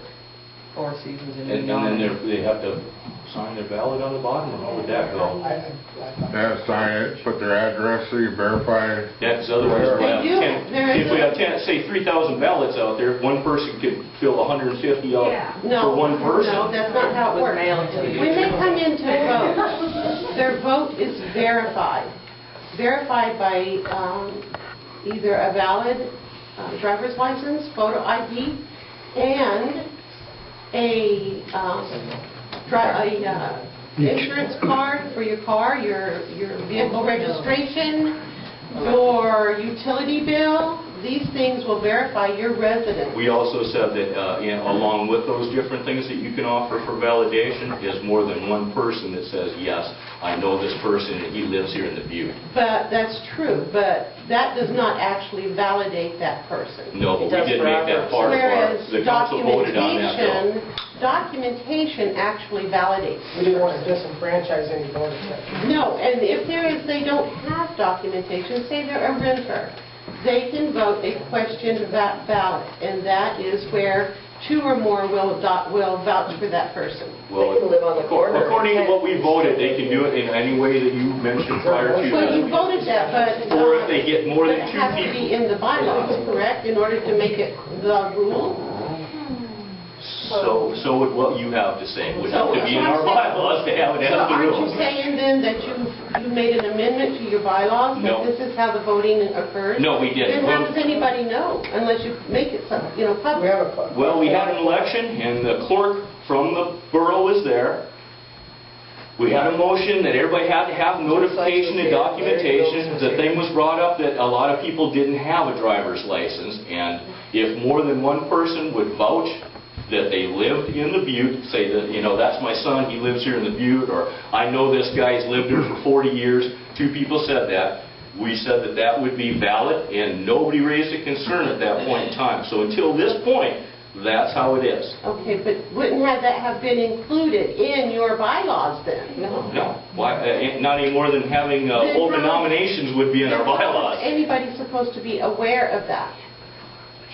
4 seasons in And then they have to sign their ballot on the bottom, or how would that go? They have to sign it, put their address so you verify. That's otherwise, They do. if we have say 3,000 ballots out there, one person could fill 150 out for one person. No, that's not how it works. When they come in to vote, their vote is verified. Verified by either a valid driver's license, photo ID, and a insurance card for your car, your vehicle registration, your utility bill. These things will verify your residence. We also said that along with those different things that you can offer for validation is more than one person that says, yes, I know this person and he lives here in the Butte. But that's true, but that does not actually validate that person. No, but we did make that part of the council voted on that bill. Documentation actually validates. We didn't want to disenfranchise any voters. No, and if they don't have documentation, say they're a renter, they can vote a questioned ballot, and that is where 2 or more will vouch for that person. Well, They can live on the corner. according to what we voted, they can do it in any way that you mentioned prior to Well, you that. voted that, but Or if they get more than it 2 has to people. be in the bylaws, correct, in order to make it the rule? So would what you have to say would have to be in our bylaws to have it as the So aren't you rules. saying then that you made an amendment to your bylaws, that No. this is how the voting occurs? No, we didn't. Then how does anybody know, unless you make it, public? Well, we had an election, and the clerk from the borough was there. We had a motion that everybody had to have notification and documentation. The thing was brought up that a lot of people didn't have a driver's license, and if more than one person would vouch that they lived in the Butte, say that, you know, that's my son, he lives here in the Butte, or I know this guy's lived here for 40 years. 2 people said that. We said that that would be valid, and nobody raised a concern at that point in time. So until this point, that's how it is. Okay, but wouldn't that have been included in your bylaws then? No. No. Why, not any more than having open nominations would be in our bylaws. Anybody supposed to be aware of that?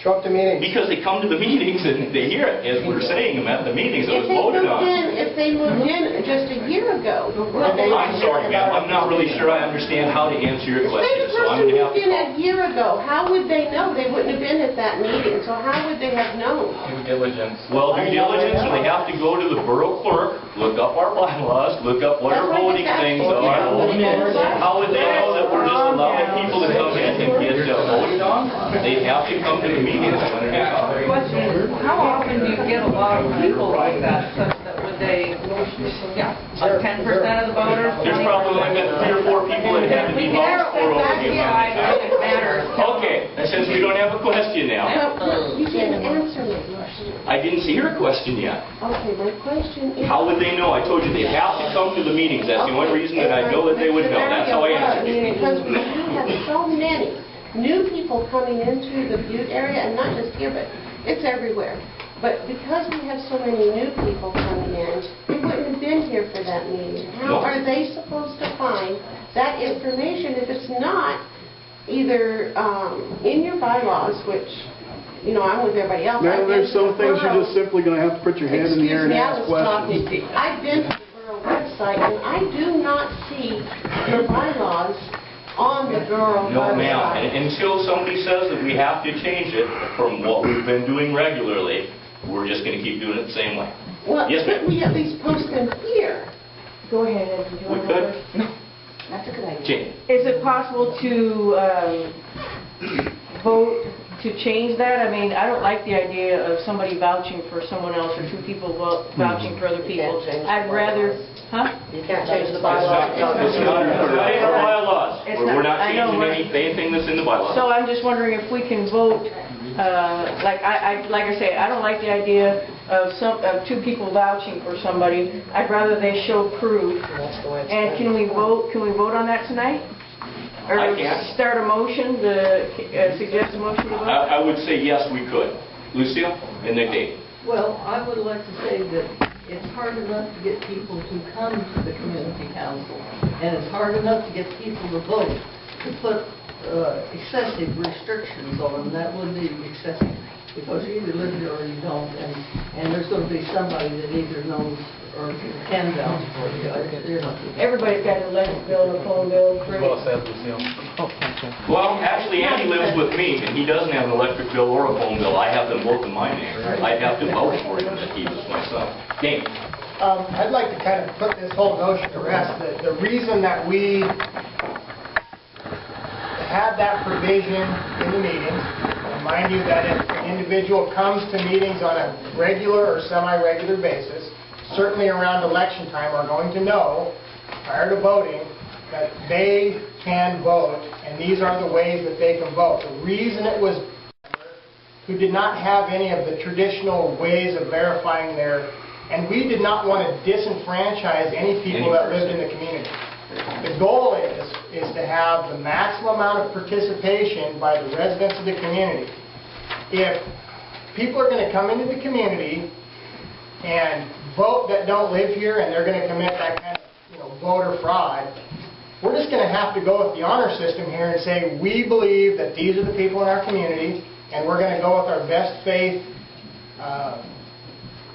Show up to meetings. Because they come to the meetings and they hear it, as we're saying them at the meetings, it was If they voted moved on. if they moved in just a year ago, I'm sorry, ma'am, I'm not really sure I understand how to answer your question, so I'm going to have If they moved in to... a year ago, how would they know? They wouldn't have been at that meeting, so how would they have known? Due diligence. Well, due diligence, and they have to go to the borough clerk, look up our bylaws, look up what our voting things are. How would they know that we're just allowing people to come in and get voted on? They'd have to come to the meetings when they're Question is, how often do you get a lot of people like that, such that would they, like 10% of the voters? There's probably only been 3 or 4 people that had to be vouched for over the amount of time. Okay, since we don't have a question now. You didn't answer my question. I didn't see your question yet. Okay, my question is... How would they know? I told you they have to come to the meetings. That's the only reason that I know that they would know. That's how I answered you. Because we do have so many new people coming into the Butte area, and not just here, but it's everywhere. But because we have so many new people coming in, they wouldn't have been here for that meeting. How are they supposed to find that information if it's not either in your bylaws, which, you know, I'm with everybody else. Man, there's some things you're just simply going to have to put your hand in the air and ask questions. I've been to the borough website, and I do not see your bylaws on the borough website. No, ma'am. And until somebody says that we have to change it from what we've been doing regularly, we're just going to keep doing it the same way. Well, yes, ma'am. we at least post them here. Go ahead, Ed. Do you We want to go could. first? No. That's a good idea. Jane. Is it possible to vote to change that? I mean, I don't like the idea of somebody vouching for someone else or 2 people vouching for other people. I'd rather, You can't change the bylaws. It's not in our bylaws. It's We're not- not I know, changing anything that's in the bylaws. So I'm just wondering if we can vote, like I say, I don't like the idea of 2 people vouching for somebody. I'd rather they show proof. And can we vote on that tonight? Or I can. start a motion, suggest a motion to vote? I would say yes, we could. Lucille and then Dave. Well, I would like to say that it's hard enough to get people to come to the community council, and it's hard enough to get people to vote. To put excessive restrictions on them, that would be excessive, because you either live here or you don't, and there's going to be somebody that either knows or can vouch for you. Everybody's got an electric bill, a phone bill, Well said, Lucille. Well, actually, Andy lives with me, and he doesn't have an electric bill or a phone bill. I have them both in my name. I'd have to vouch for him that he was my son. Dave. I'd like to kind of put this whole notion to rest. The reason that we have that provision in the meetings, remind you that if an individual comes to meetings on a regular or semi-regular basis, certainly around election time, are going to know prior to voting that they can vote, and these are the ways that they can vote. The reason it was who did not have any of the traditional ways of verifying their, and we did not want to disenfranchise any people that lived in the community. The goal is to have the maximum amount of participation by the residents of the community. If people are going to come into the community and vote that don't live here, and they're going to commit that kind of voter fraud, we're just going to have to go with the honor system here and say, we believe that these are the people in our community, and we're going to go with our best faith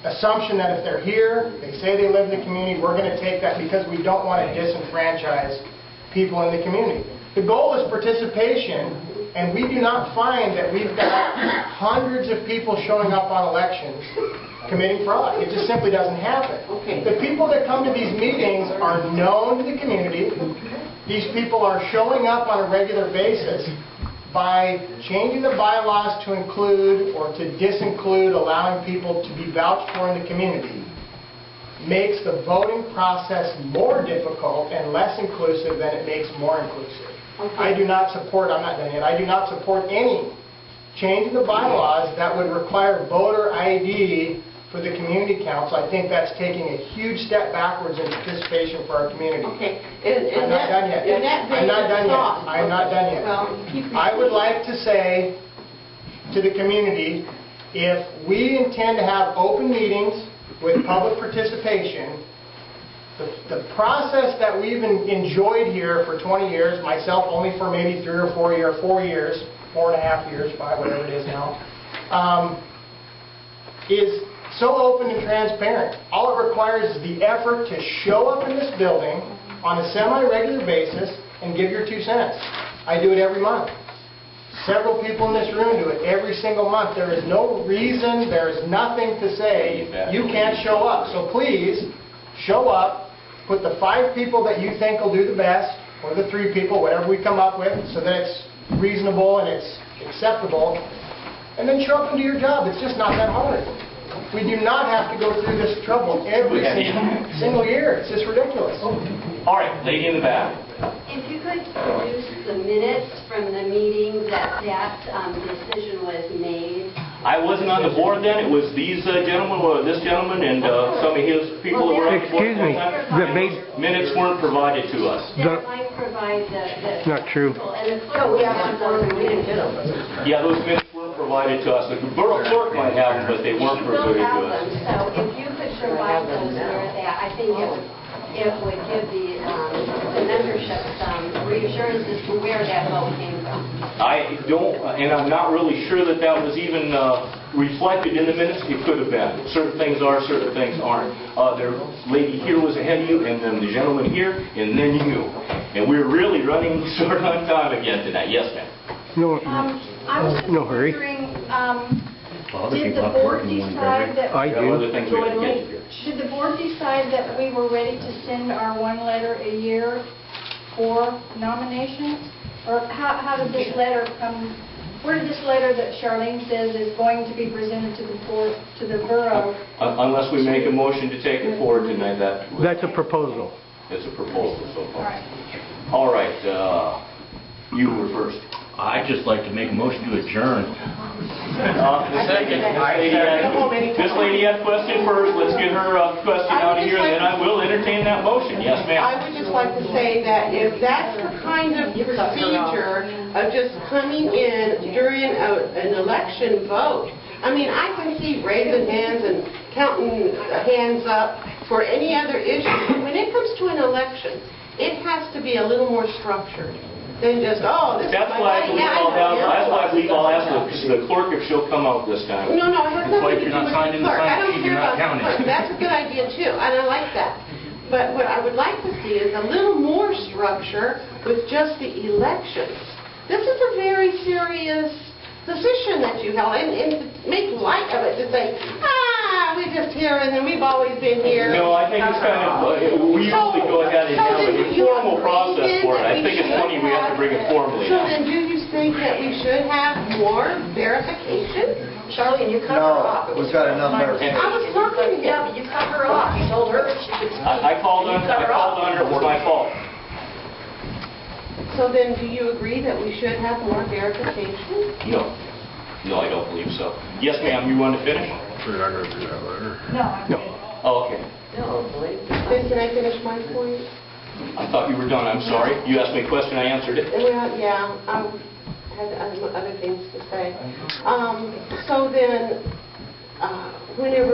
assumption that if they're here, they say they live in the community, we're going to take that because we don't want to disenfranchise people in the community. The goal is participation, and we do not find that we've got hundreds of people showing up on elections committing fraud. It just simply doesn't happen. The people that come to these meetings are known to the community. These people are showing up on a regular basis. By changing the bylaws to include or to disinclude allowing people to be vouched for in the community makes the voting process more difficult and less inclusive than it makes more inclusive. I do not support, I'm not done yet, I do not support any changing the bylaws that would require voter ID for the community council, I think that's taking a huge step backwards in participation for our community. Okay. I'm not done yet. I'm not done yet. I'm not done yet. I would like to say to the community, if we intend to have open meetings with public participation, the process that we've enjoyed here for 20 years, myself only for maybe 3 or 4 years, 4 years, 4.5 years, 5, whatever it is now, is so open and transparent. All it requires is the effort to show up in this building on a semi-regular basis and give your 2 cents. I do it every month. Several people in this room do it every single month. There is no reason, there is nothing to say you can't show up. So please, show up, put the 5 people that you think will do the best, or the 3 people, whatever we come up with, so that it's reasonable and it's acceptable, and then show up and do your job. It's just not that hard. We do not have to go through this trouble every single year. It's just ridiculous. All right, lady in the back. If you could produce the minutes from the meeting that decision was made. I wasn't on the board then. It was these gentlemen, or this gentleman, and some of his people that were on the board. Excuse me. Minutes weren't provided to us. That might provide the... Not true. And the clerk we didn't get them. Yeah, those minutes weren't provided to us. The borough clerk might have them, but they weren't provided to us. So if you could provide those I think it would give the membership some reassurance as to where that vote came from. I don't, and I'm not really sure that that was even reflected in the minutes. It could have been. Certain things are, certain things aren't. The lady here was ahead of you, and then the gentleman here, and then you. And we're really running short on time again tonight. Yes, ma'am. No, I was just hurry. wondering, did the board decide that... I do. Did the board decide that we were ready to send our 1 letter a year for nominations? Or how did this letter come, where did this letter that Charlene says is going to be presented to the board, to the borough? Unless we make a motion to take it forward tonight, that's a proposal. It's a proposal so far. All right, you were first. I'd just like to make a motion to adjourn. Second. This lady had a question first. Let's get her question out of here, and then I will entertain that motion. Yes, ma'am. I would just like to say that if that's the kind of procedure of just coming in during an election vote, I mean, I can see raising hands and counting hands up for any other issue. When it comes to an election, it has to be a little more structured than just, this That's why I believe I'll ask the clerk if she'll come out this time. No, it has nothing to do with the clerk. I don't care about the clerk. Counting. That's a good idea too, and I like that. But what I would like to see is a little more structure with just the elections. This is a very serious position that you held, and to make light of it, to say, we're just here and then we've always been here. No, I think it's kind of, we usually go ahead and have a formal process for it. I think it's funny we have to bring it formally. So then do you think that we should have more verification? Charlene, you cut her off. We've got enough verification. I was talking to you. Yeah, but you cut her off. You told her she could speak. I called on her. It was my fault. So then do you agree that we should have more verification? No. No, I don't believe so. Yes, ma'am, you want to finish? We're not going to do that later. No. Oh, okay. Then can I finish my point? I thought you were done. I'm sorry. You asked me a question, I answered it. Well, yeah, I had other things to say. So then, whenever